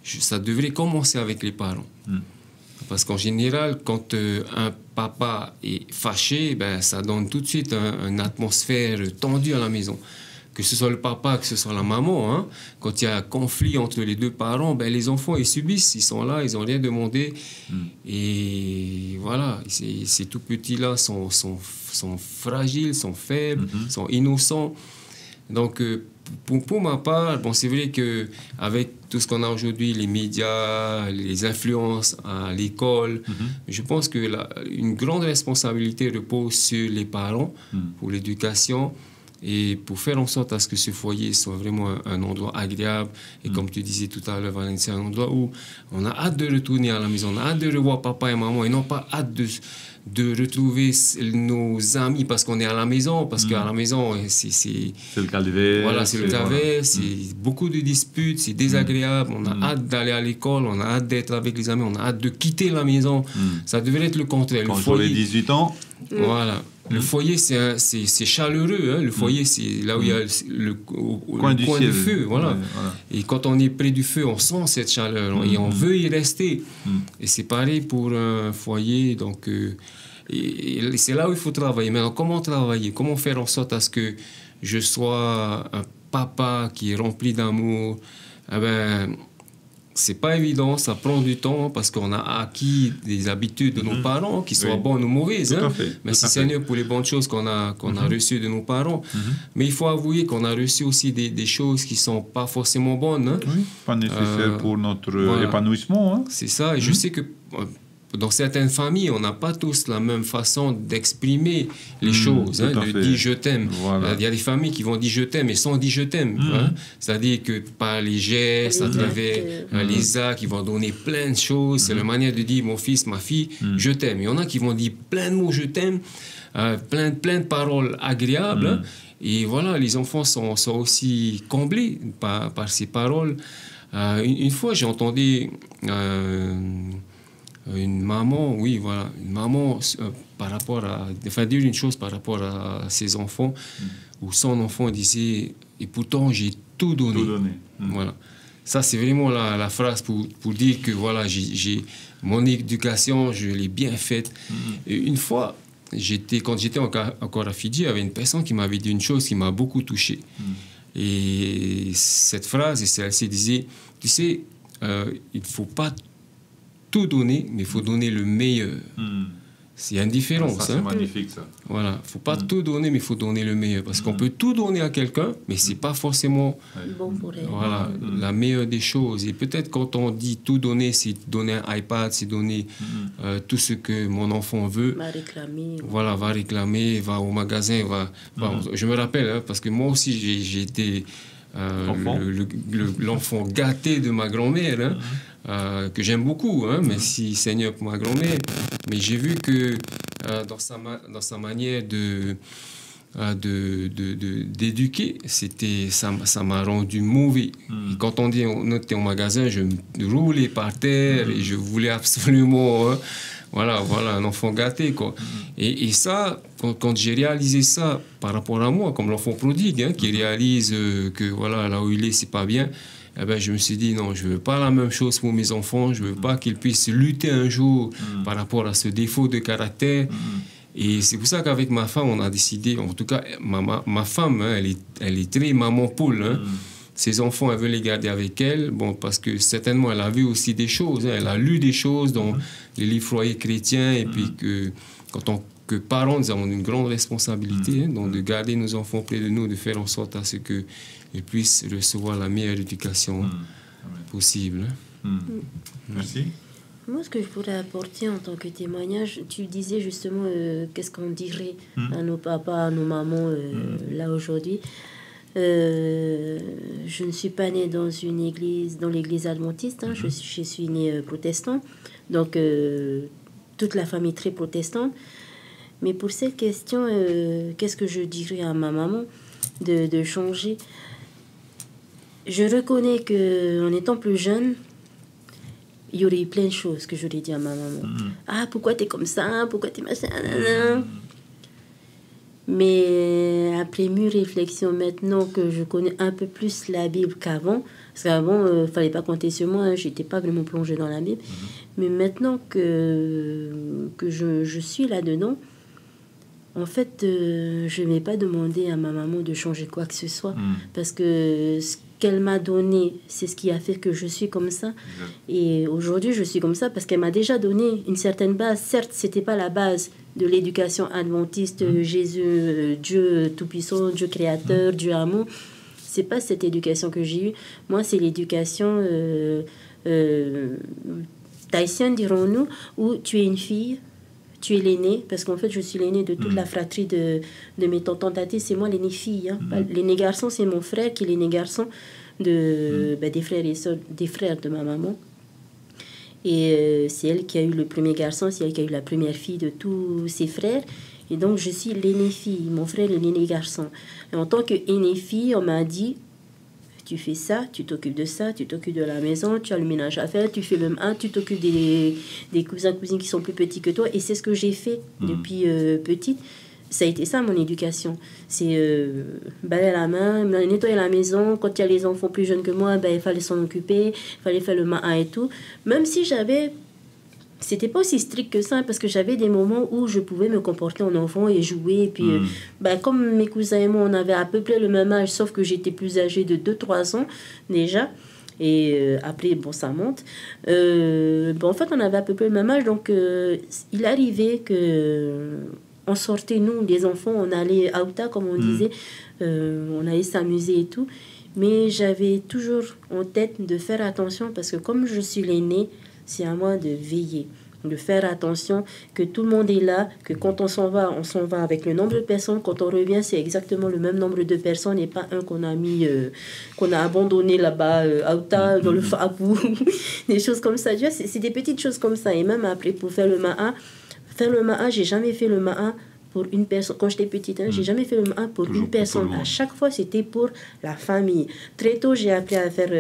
ça devrait commencer avec les parents. Parce qu'en général, quand un papa est fâché, ben, ça donne tout de suite une atmosphère tendue à la maison. Que ce soit le papa, que ce soit la maman, hein, quand il y a un conflit entre les deux parents, ben, les enfants, ils subissent, ils sont là, ils n'ont rien demandé. Et voilà, ces tout petits-là sont fragiles, sont faibles, sont innocents. Donc, pour ma part, bon, c'est vrai qu'avec tout ce qu'on a aujourd'hui, les médias, les influences à l'école, je pense qu'une grande responsabilité repose sur les parents pour l'éducation et pour faire en sorte à ce que ce foyer soit vraiment un endroit agréable. Et comme tu disais tout à l'heure, Valentin, un endroit où on a hâte de retourner à la maison, on a hâte de revoir papa et maman et non pas hâte de retrouver nos amis parce qu'on est à la maison, parce qu'à la maison, c'est le calvaire. Voilà, c'est le calvaire, c'est beaucoup de disputes, c'est désagréable, on a hâte d'aller à l'école, on a hâte d'être avec les amis, on a hâte de quitter la maison. Ça devrait être le contraire. Quand j'aurai 18 ans... Voilà. Le foyer, c'est chaleureux. Hein. Le foyer, c'est là où il y a le coin du feu. Voilà. Ouais, voilà. Et quand on est près du feu, on sent cette chaleur et on veut y rester. Et c'est pareil pour un foyer. Donc, et c'est là où il faut travailler. Maintenant, comment travailler? Comment faire en sorte à ce que je sois un papa qui est rempli d'amour? Eh ben, c'est pas évident, ça prend du temps parce qu'on a acquis des habitudes de nos parents, qui soient bonnes ou mauvaises. Hein. Merci Seigneur pour les bonnes choses qu'on a reçues de nos parents. Mais il faut avouer qu'on a reçu aussi des choses qui sont pas forcément bonnes. Hein. Oui, pas nécessaires pour notre épanouissement. Hein. C'est ça, et je sais que dans certaines familles, on n'a pas tous la même façon d'exprimer les choses, hein, de dire je t'aime. Voilà. Il y a des familles qui vont dire je t'aime et sans dire je t'aime. Hein. C'est-à-dire que par les gestes, à travers les actes, ils vont donner plein de choses. C'est la manière de dire mon fils, ma fille, je t'aime. Il y en a qui vont dire plein de mots je t'aime, plein de paroles agréables. Hein. Et voilà, les enfants sont aussi comblés par ces paroles. Une fois, j'ai entendu... une maman, une maman par rapport à... Enfin, dire une chose par rapport à ses enfants, où son enfant disait « Et pourtant, j'ai tout donné. » Voilà. Ça, c'est vraiment la phrase pour dire que, voilà, mon éducation, je l'ai bien faite. Et une fois, quand j'étais encore à Fidji, il y avait une personne qui m'avait dit une chose qui m'a beaucoup touché. Et cette phrase, celle-ci disait « Tu sais, il ne faut pas tout donner, mais il faut donner le meilleur. » C'est une différence. Ça, c'est magnifique, ça. Voilà. Il ne faut pas tout donner, mais il faut donner le meilleur. Parce qu'on peut tout donner à quelqu'un, mais ce n'est pas forcément bon pour elle. Voilà, la meilleure des choses. Et peut-être quand on dit tout donner, c'est donner un iPad, c'est donner tout ce que mon enfant veut. Va réclamer. Voilà, va réclamer, va au magasin. Je me rappelle, hein, parce que moi aussi, j'ai été l'enfant gâté de ma grand-mère. Hein. Que j'aime beaucoup, hein, merci Seigneur pour ma grand-mère, mais j'ai vu que dans sa manière d'éduquer, ça m'a rendu mauvais. Et quand on était au magasin, je me roulais par terre et je voulais absolument, hein, voilà, un enfant gâté, quoi. Et ça, quand j'ai réalisé ça par rapport à moi, comme l'enfant prodigue, hein, qui réalise que voilà, là où il est, c'est pas bien. Eh ben, je me suis dit, non, je ne veux pas la même chose pour mes enfants. Je ne veux pas qu'ils puissent lutter un jour par rapport à ce défaut de caractère. Et c'est pour ça qu'avec ma femme, on a décidé, en tout cas, ma femme, hein, elle est très maman poule. Hein. Ses enfants, elle veut les garder avec elle, bon, parce que certainement, elle a vu aussi des choses. Hein. Elle a lu des choses dans les livres foyers chrétiens. Et puis que parents, nous avons une grande responsabilité, hein, donc de garder nos enfants près de nous, de faire en sorte à ce qu'ils puissent recevoir la meilleure éducation possible. Merci. Moi, ce que je pourrais apporter en tant que témoignage, tu disais justement qu'est-ce qu'on dirait à nos papas, à nos mamans là aujourd'hui. Je ne suis pas née dans l'église adventiste. Hein. Je suis née protestante. Donc, toute la famille très protestante. Mais pour cette question, qu'est-ce que je dirais à ma maman de changer? Je reconnais qu'en étant plus jeune, il y aurait eu plein de choses que j'aurais dit à ma maman. Ah, pourquoi t'es comme ça? Pourquoi t'es machin? Mais après mûre réflexion, maintenant que je connais un peu plus la Bible qu'avant, parce qu'avant, il ne fallait pas compter sur moi, je n'étais pas vraiment plongée dans la Bible. Mais maintenant que je suis là-dedans, en fait, je ne vais pas demander à ma maman de changer quoi que ce soit. Parce que ce qu'elle m'a donné, c'est ce qui a fait que je suis comme ça. Et aujourd'hui, je suis comme ça parce qu'elle m'a déjà donné une certaine base. Certes, ce n'était pas la base de l'éducation adventiste, Jésus, Dieu tout-puissant, Dieu créateur, Dieu amour. C'est pas cette éducation que j'ai eue. Moi, c'est l'éducation tahitienne, dirons-nous, où tu es une fille, tu es l'aînée, parce qu'en fait, je suis l'aînée de toute la fratrie de mes tontons tatis. C'est moi l'aînée fille. Hein. L'aîné garçon, c'est mon frère qui est l'aîné garçon des frères et sœurs, des frères de ma maman. Et c'est elle qui a eu le premier garçon, c'est elle qui a eu la première fille de tous ses frères. Et donc, je suis l'aînée fille, mon frère est l'aîné garçon. Et en tant qu'aînée fille, on m'a dit, tu fais ça, tu t'occupes de ça, tu t'occupes de la maison, tu as le ménage à faire, tu fais même tu t'occupes des cousins, cousines qui sont plus petits que toi. Et c'est ce que j'ai fait depuis petite. Ça a été ça, mon éducation. C'est balayer la main, nettoyer la maison. Quand il y a les enfants plus jeunes que moi, il fallait s'en occuper, il fallait faire le main et tout. Même si c'était pas aussi strict que ça, parce que j'avais des moments où je pouvais me comporter en enfant et jouer. Et puis, comme mes cousins et moi, on avait à peu près le même âge, sauf que j'étais plus âgée de 2-3 ans déjà. Et après, ça monte. En fait, on avait à peu près le même âge. Donc, il arrivait que... On sortait, nous, les enfants, on allait à Outa, comme on disait, on allait s'amuser et tout. Mais j'avais toujours en tête de faire attention, parce que comme je suis l'aînée, c'est à moi de veiller, de faire attention que tout le monde est là, que quand on s'en va avec le nombre de personnes. Quand on revient, c'est exactement le même nombre de personnes et pas un qu'on a mis, qu'on a abandonné là-bas à Outa, dans le Fabou, des choses comme ça. C'est des petites choses comme ça. Et même après, pour faire le ma'a, j'ai jamais fait le ma'a pour une personne. Quand j'étais petite, j'ai jamais fait le ma'a pour une personne. À chaque fois, c'était pour la famille. Très tôt, j'ai appris à faire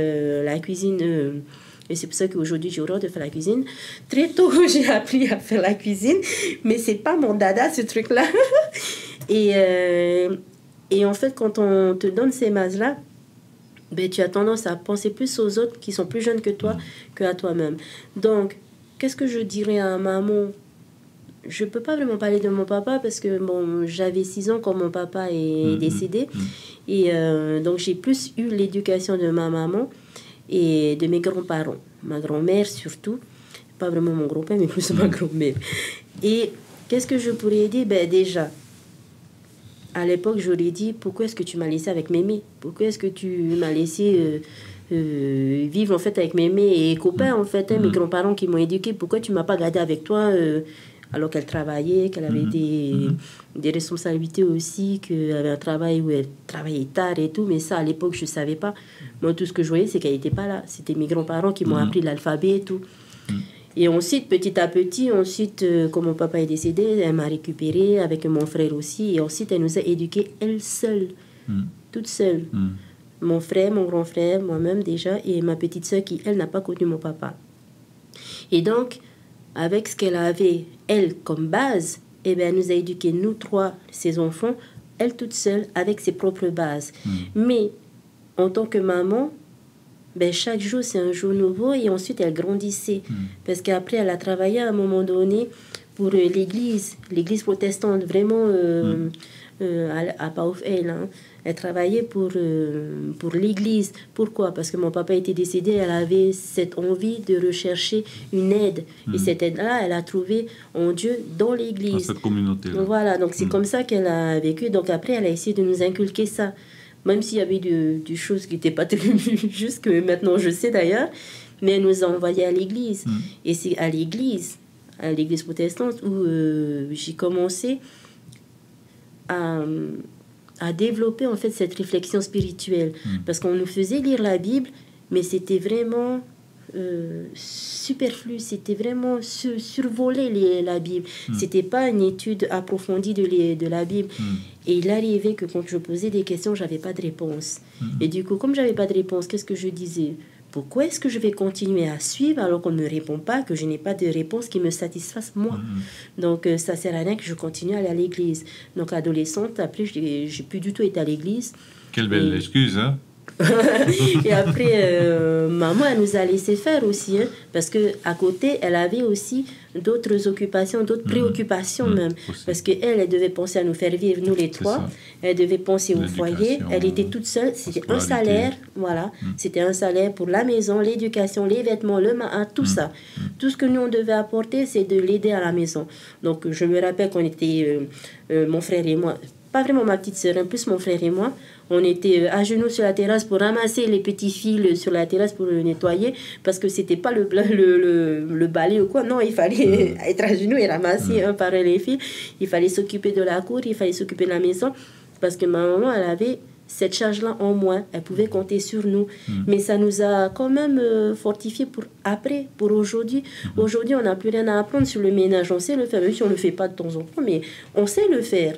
la cuisine. Et c'est pour ça qu'aujourd'hui, j'ai horreur de faire la cuisine. Très tôt, j'ai appris à faire la cuisine. Mais c'est pas mon dada, ce truc-là. Et en fait, quand on te donne ces bases-là, tu as tendance à penser plus aux autres qui sont plus jeunes que toi qu'à toi-même. Donc, qu'est-ce que je dirais à maman? Je ne peux pas vraiment parler de mon papa parce que j'avais 6 ans quand mon papa est décédé. Et donc, j'ai plus eu l'éducation de ma maman et de mes grands-parents. Ma grand-mère surtout. Pas vraiment mon grand-père, mais plus ma grand-mère. Et qu'est-ce que je pourrais dire? Déjà, à l'époque, j'aurais dit, pourquoi est-ce que tu m'as laissé avec mémé? Pourquoi est-ce que tu m'as laissé... vivre en fait avec mémé et copains en fait, mes grands-parents qui m'ont éduqué? Pourquoi tu m'as pas gardé avec toi alors qu'elle travaillait, qu'elle avait des responsabilités aussi, qu'elle avait un travail où elle travaillait tard et tout, mais ça à l'époque je savais pas. Moi tout ce que je voyais c'est qu'elle était pas là, c'était mes grands-parents qui m'ont appris l'alphabet et tout. Et ensuite petit à petit, quand mon papa est décédé, elle m'a récupérée avec mon frère aussi, et ensuite elle nous a éduqués elle seule, toute seule. Mon frère, mon grand frère, moi-même déjà, et ma petite soeur qui, elle, n'a pas connu mon papa. Et donc, avec ce qu'elle avait, elle, comme base, elle nous a éduqués, nous 3, ses enfants, elle toute seule, avec ses propres bases. Mais, en tant que maman, chaque jour, c'est un jour nouveau, et ensuite, elle grandissait. Parce qu'après, elle a travaillé à un moment donné pour l'église protestante, vraiment... à Paoufel, elle travaillait pour l'église. Pourquoi? Parce que mon papa était décédé, elle avait cette envie de rechercher une aide. Et cette aide-là, elle a trouvé en Dieu dans l'église. Dans cette communauté-là. Voilà, donc c'est comme ça qu'elle a vécu. Donc après, elle a essayé de nous inculquer ça. Même s'il y avait des choses qui n'étaient pas très justes, que maintenant je sais d'ailleurs, mais elle nous a envoyés à l'église. Et c'est à l'église protestante où j'ai commencé à à développer en fait cette réflexion spirituelle. Parce qu'on nous faisait lire la Bible, mais c'était vraiment superflu, c'était vraiment survoler la Bible. C'était pas une étude approfondie de la Bible. Et il arrivait que quand je posais des questions, j'avais pas de réponse. Et du coup, comme j'avais pas de réponse, qu'est-ce que je disais? Pourquoi est-ce que je vais continuer à suivre alors qu'on ne me répond pas, que je n'ai pas de réponse qui me satisfasse moi? Donc, ça sert à rien que je continue à aller à l'église. Donc, adolescente, après, j'ai plus du tout été à l'église. Quelle belle excuse, hein? Et après, maman, elle nous a laissé faire aussi, hein, parce que à côté, elle avait aussi d'autres occupations, d'autres préoccupations même, parce que elle devait penser à nous faire vivre, nous les trois. Elle devait penser au foyer. Elle était toute seule. C'était un salaire, voilà. C'était un salaire pour la maison, l'éducation, les vêtements, tout ça. Tout ce que nous on devait apporter, c'est de l'aider à la maison. Donc, je me rappelle qu'on était mon frère et moi. Pas vraiment ma petite sœur, en plus mon frère et moi, on était à genoux sur la terrasse pour ramasser les petits fils sur la terrasse pour le nettoyer, parce que c'était pas le balai ou quoi, non, il fallait être à genoux et ramasser un par un les fils. Il fallait s'occuper de la cour, il fallait s'occuper de la maison, parce que ma maman, elle avait cette charge-là en moins, elle pouvait compter sur nous. Mais ça nous a quand même fortifié pour après, pour aujourd'hui. Aujourd'hui, on n'a plus rien à apprendre sur le ménage, on sait le faire, même si on ne le fait pas de temps en temps, mais on sait le faire.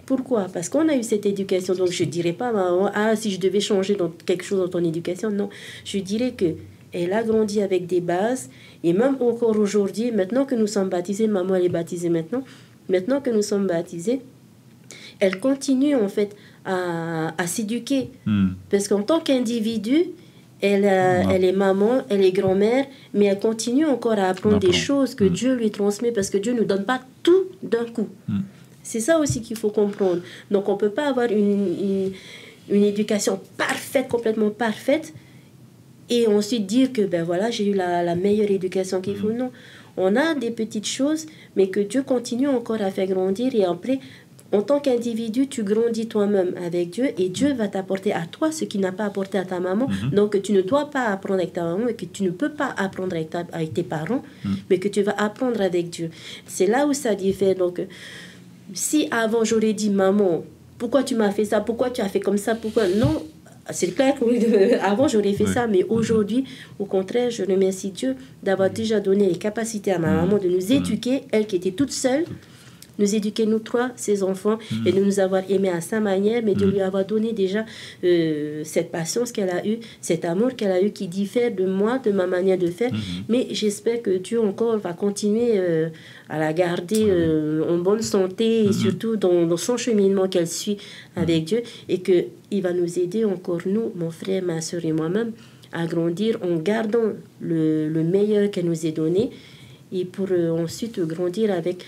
Pourquoi? Parce qu'on a eu cette éducation. Donc, je ne dirais pas, maman, si je devais changer quelque chose dans ton éducation. Non, je dirais qu'elle a grandi avec des bases. Et même encore aujourd'hui, maintenant que nous sommes baptisés, maman, elle est baptisée maintenant que nous sommes baptisés, elle continue en fait à s'éduquer. Parce qu'en tant qu'individu, elle est maman, elle est grand-mère, mais elle continue encore à apprendre des choses que Dieu lui transmet, parce que Dieu ne nous donne pas tout d'un coup. C'est ça aussi qu'il faut comprendre. Donc, on ne peut pas avoir une éducation parfaite, complètement parfaite, et ensuite dire que, ben voilà, j'ai eu la meilleure éducation qu'il faut. Non, on a des petites choses, mais que Dieu continue encore à faire grandir. Et après, en tant qu'individu, tu grandis toi-même avec Dieu, et Dieu va t'apporter à toi ce qu'il n'a pas apporté à ta maman. Donc, tu ne dois pas apprendre avec ta maman, et que tu ne peux pas apprendre avec tes parents, mais que tu vas apprendre avec Dieu. C'est là où ça diffère. Donc, si avant j'aurais dit, maman, pourquoi tu m'as fait ça, pourquoi tu as fait comme ça, pourquoi non, c'est clair qu'avant j'aurais fait ça, mais aujourd'hui, au contraire, je remercie Dieu d'avoir déjà donné les capacités à ma maman de nous éduquer, elle qui était toute seule, nous éduquer nous trois, ses enfants, et de nous avoir aimés à sa manière, mais de lui avoir donné déjà cette patience qu'elle a eue, cet amour qu'elle a eu qui diffère de moi, de ma manière de faire. Mais j'espère que Dieu encore va continuer à la garder en bonne santé, et surtout dans son cheminement qu'elle suit avec Dieu, et qu'il va nous aider encore, nous, mon frère, ma soeur et moi-même, à grandir en gardant le meilleur qu'elle nous ait donné, et pour ensuite grandir avec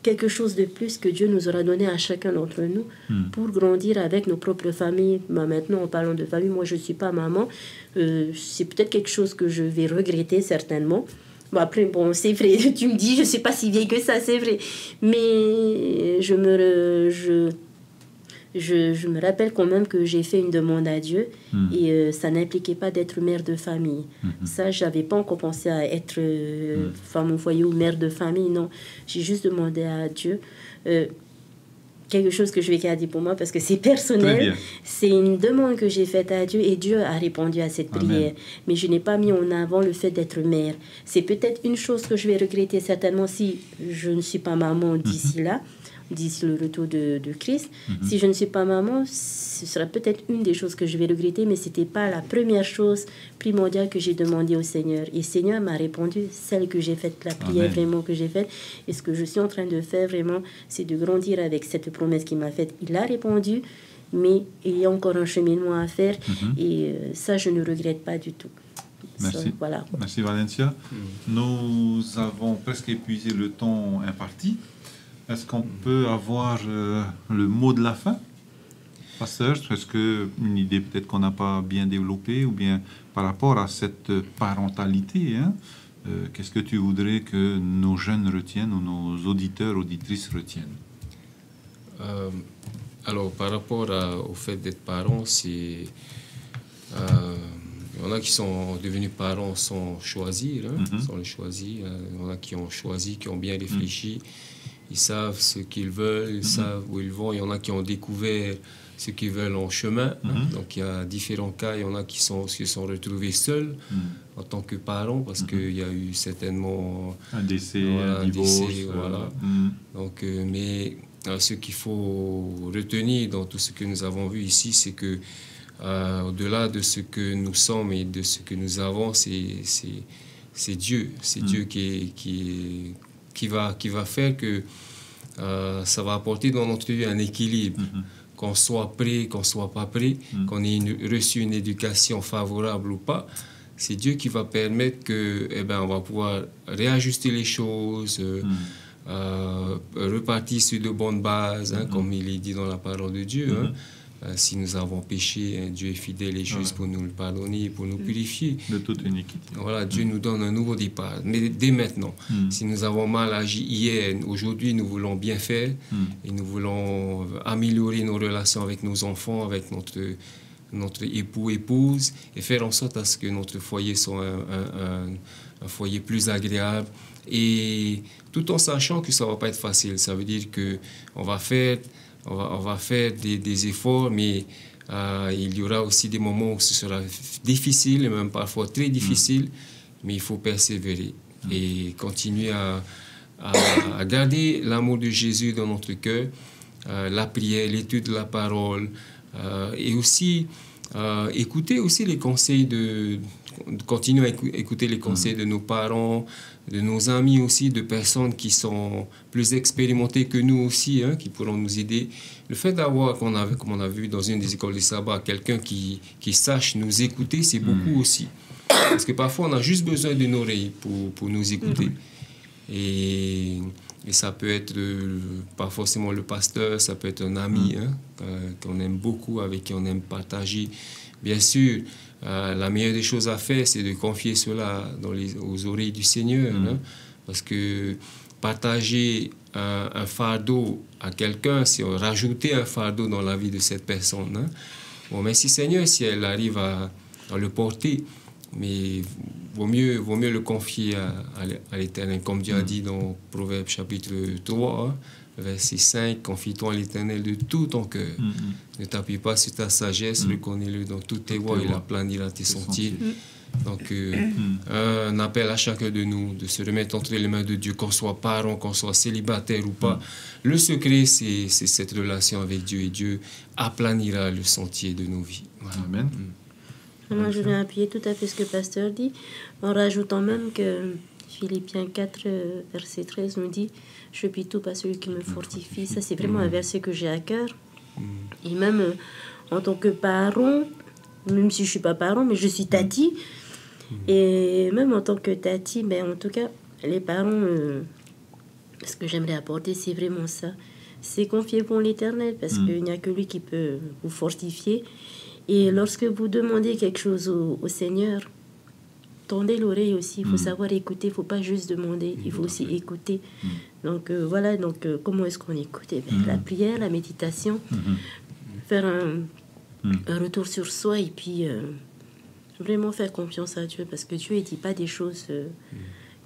quelque chose de plus que Dieu nous aura donné à chacun d'entre nous pour grandir avec nos propres familles. Maintenant, en parlant de famille, moi, je ne suis pas maman. C'est peut-être quelque chose que je vais regretter, certainement. Bon, après, bon, c'est vrai, tu me dis, je ne suis pas si vieille que ça, c'est vrai. Mais je me rappelle quand même que j'ai fait une demande à Dieu et ça n'impliquait pas d'être mère de famille. Ça, je n'avais pas encore pensé à être femme au foyer ou mère de famille, non. J'ai juste demandé à Dieu quelque chose que je vais garder pour moi parce que c'est personnel. C'est une demande que j'ai faite à Dieu et Dieu a répondu à cette prière. Mais je n'ai pas mis en avant le fait d'être mère. C'est peut-être une chose que je vais regretter certainement si je ne suis pas maman d'ici là, d'ici le retour de Christ. Si je ne suis pas maman, ce sera peut-être une des choses que je vais regretter, mais ce n'était pas la première chose primordiale que j'ai demandé au Seigneur. Et le Seigneur m'a répondu, celle que j'ai faite, la prière vraiment que j'ai faite. Et ce que je suis en train de faire vraiment, c'est de grandir avec cette promesse qu'il m'a faite. Il a répondu, mais il y a encore un cheminement à faire. Et ça, je ne regrette pas du tout. Merci. Ça, voilà. Merci Valencia. Nous avons presque épuisé le temps imparti. Est-ce qu'on peut avoir le mot de la fin, pasteur? Est-ce qu'une idée peut-être qu'on n'a pas bien développée, ou bien par rapport à cette parentalité, qu'est-ce que tu voudrais que nos jeunes retiennent ou nos auditeurs, auditrices retiennent? Alors, par rapport au fait d'être parent, c'est... il y en a qui sont devenus parents sans choisir, sans les choisir. Il y en a qui ont choisi, qui ont bien réfléchi. ils savent ce qu'ils veulent, ils savent où ils vont. Il y en a qui ont découvert ce qu'ils veulent en chemin. Donc il y a différents cas. Il y en a qui se sont retrouvés seuls en tant que parents parce qu'il y a eu certainement un décès, voilà, un divorce. Voilà. Donc, mais ce qu'il faut retenir dans tout ce que nous avons vu ici, c'est que au-delà de ce que nous sommes et de ce que nous avons, c'est Dieu. C'est Dieu qui va faire que ça va apporter dans notre vie un équilibre. Qu'on soit prêt, qu'on soit pas prêt, qu'on ait reçu une éducation favorable ou pas, c'est Dieu qui va permettre que, on va pouvoir réajuster les choses, repartir sur de bonnes bases, comme il est dit dans la parole de Dieu. Si nous avons péché, Dieu est fidèle et juste pour nous le pardonner, pour nous purifier. De toute iniquité. Voilà, Dieu nous donne un nouveau départ. Mais dès maintenant, si nous avons mal agi hier, aujourd'hui nous voulons bien faire et nous voulons améliorer nos relations avec nos enfants, avec notre époux, épouse, et faire en sorte à ce que notre foyer soit un foyer plus agréable. Et tout en sachant que ça ne va pas être facile. Ça veut dire qu'on va faire... On va faire des efforts, mais il y aura aussi des moments où ce sera difficile, et même parfois très difficile, mais il faut persévérer et continuer à garder l'amour de Jésus dans notre cœur, la prière, l'étude de la parole, et aussi écouter aussi les conseils continuer à écouter les conseils de nos parents, de nos amis aussi, de personnes qui sont plus expérimentées que nous aussi, qui pourront nous aider. Le fait d'avoir, comme on a vu dans une des écoles de sabbat, quelqu'un qui sache nous écouter, c'est beaucoup aussi. Parce que parfois, on a juste besoin d'une oreille pour nous écouter. Et ça peut être pas forcément le pasteur, ça peut être un ami qu'on aime beaucoup, avec qui on aime partager. Bien sûr, la meilleure des choses à faire, c'est de confier cela aux oreilles du Seigneur. Parce que partager un fardeau à quelqu'un, c'est rajouter un fardeau dans la vie de cette personne. Bon, merci Seigneur si elle arrive à le porter, mais vaut mieux le confier à l'Éternel. Comme Dieu a dit dans Proverbe chapitre 3, verset 5, confie-toi à l'Éternel de tout ton cœur. Ne t'appuie pas sur ta sagesse, reconnais-le dans toutes tes voies, il aplanira tes sentiers. Donc, un appel à chacun de nous de se remettre entre les mains de Dieu, qu'on soit parent, qu'on soit célibataire ou pas. Le secret, c'est cette relation avec Dieu, et Dieu aplanira le sentier de nos vies. Voilà. Amen. Moi, je vais appuyer tout à fait ce que le pasteur dit, en rajoutant même que Philippiens 4, verset 13 nous dit « Je puis tout par celui qui me fortifie ». Ça, c'est vraiment un verset que j'ai à cœur. Et même en tant que parent, même si je ne suis pas parent, mais je suis tati. Et même en tant que tati, en tout cas, les parents, ce que j'aimerais apporter, c'est vraiment ça. C'est confiez-vous en l'Éternel, parce qu'il n'y a que lui qui peut vous fortifier. Et lorsque vous demandez quelque chose au Seigneur, tendez l'oreille aussi. Il faut savoir écouter. Il ne faut pas juste demander. Il faut aussi écouter. Donc, voilà. Donc, comment est-ce qu'on écoute? La prière, la méditation, faire un retour sur soi et puis vraiment faire confiance à Dieu. Parce que Dieu ne dit pas des choses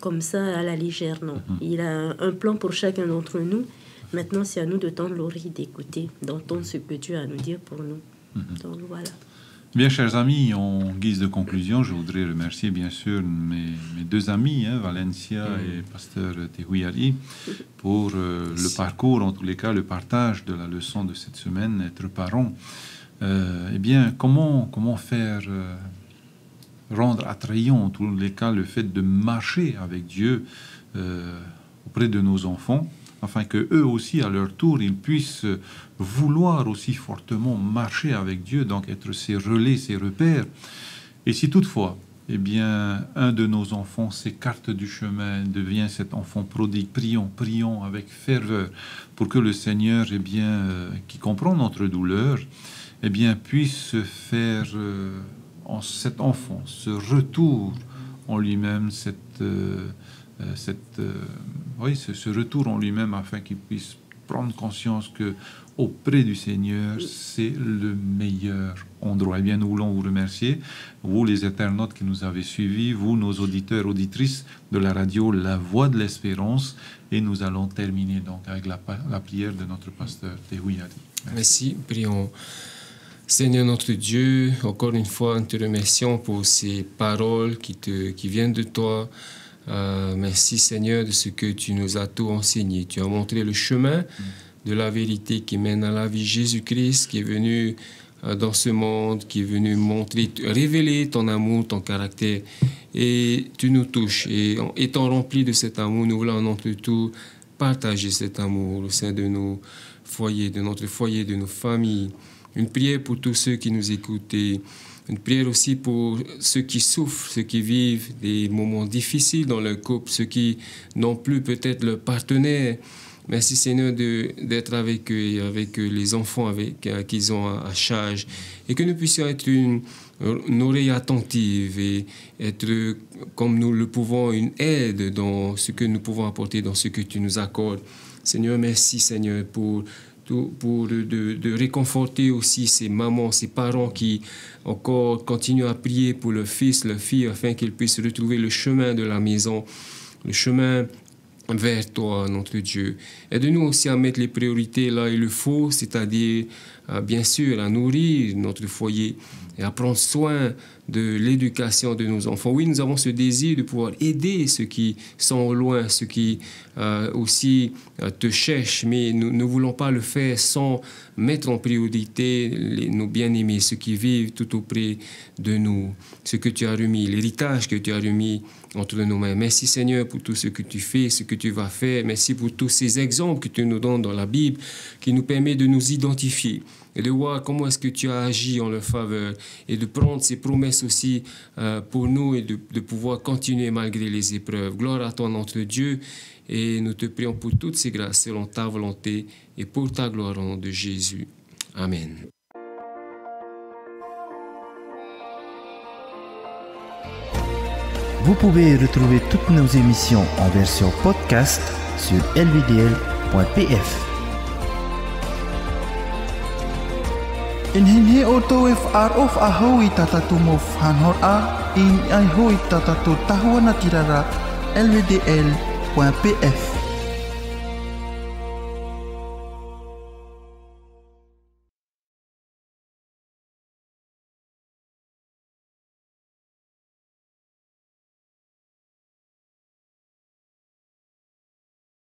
comme ça à la légère, non. Il a un plan pour chacun d'entre nous. Maintenant, c'est à nous de tendre l'oreille, d'écouter, d'entendre ce que Dieu a à nous dire pour nous. Donc, voilà. Bien, chers amis, en guise de conclusion, je voudrais remercier bien sûr mes deux amis, Valencia et Pasteur Tehuiari, pour le parcours, en tous les cas, le partage de la leçon de cette semaine, être parent. Eh bien, comment faire rendre attrayant, en tous les cas, le fait de marcher avec Dieu auprès de nos enfants, afin que eux aussi, à leur tour, ils puissent vouloir aussi fortement marcher avec Dieu, donc être ses relais, ses repères. Et si toutefois, eh bien, un de nos enfants s'écarte du chemin, devient cet enfant prodigue, prions avec ferveur, pour que le Seigneur, eh bien, qui comprend notre douleur, eh bien, puisse faire en cet enfant ce retour en lui-même, ce retour en lui-même afin qu'il puisse prendre conscience que auprès du Seigneur, c'est le meilleur endroit. Eh bien, nous voulons vous remercier, vous les internautes qui nous avez suivis, vous, nos auditeurs, auditrices de la radio La Voix de l'Espérance. Et nous allons terminer donc avec la prière de notre pasteur Tehui Ari. Merci, prions. Seigneur notre Dieu, encore une fois, nous te remercions pour ces paroles qui viennent de toi. Merci Seigneur de ce que tu nous as tout enseigné. Tu as montré le chemin de la vérité qui mène à la vie. Jésus-Christ qui est venu dans ce monde, qui est venu montrer, révéler ton amour, ton caractère. Et tu nous touches. Et étant remplis de cet amour, nous voulons notre tour partager cet amour au sein de nos foyers, de notre foyer, de nos familles. Une prière pour tous ceux qui nous écoutent. Et une prière aussi pour ceux qui souffrent, ceux qui vivent des moments difficiles dans leur couple, ceux qui n'ont plus peut-être leur partenaire. Merci Seigneur d'être avec eux et avec les enfants qu'ils ont à charge. Et que nous puissions être une oreille attentive et être, comme nous le pouvons, une aide dans ce que nous pouvons apporter, dans ce que tu nous accordes. Seigneur, merci Seigneur pour de réconforter aussi ces mamans, ces parents qui encore continuent à prier pour leur fils, leur fille, afin qu'ils puissent retrouver le chemin de la maison, le chemin vers toi, notre Dieu. Aide-nous aussi à mettre les priorités là où il le faut, c'est-à-dire, bien sûr, à nourrir notre foyer et à prendre soin de l'éducation de nos enfants. Oui, nous avons ce désir de pouvoir aider ceux qui sont au loin, ceux qui aussi te cherchent, mais nous ne voulons pas le faire sans mettre en priorité nos bien-aimés, ceux qui vivent tout auprès de nous, ce que tu as remis, l'héritage que tu as remis entre nos mains. Merci Seigneur pour tout ce que tu fais, ce que tu vas faire. Merci pour tous ces exemples que tu nous donnes dans la Bible qui nous permettent de nous identifier et de voir comment est-ce que tu as agi en leur faveur et de prendre ces promesses aussi pour nous et de pouvoir continuer malgré les épreuves. Gloire à toi, notre Dieu, et nous te prions pour toutes ces grâces selon ta volonté et pour ta gloire au nom de Jésus. Amen. Vous pouvez retrouver toutes nos émissions en version podcast sur lvdl.pf. Inhinhi oto if of ahoy tatatumof hanhor a in ay hoy tatatu tahuana tirara lvdl.pf.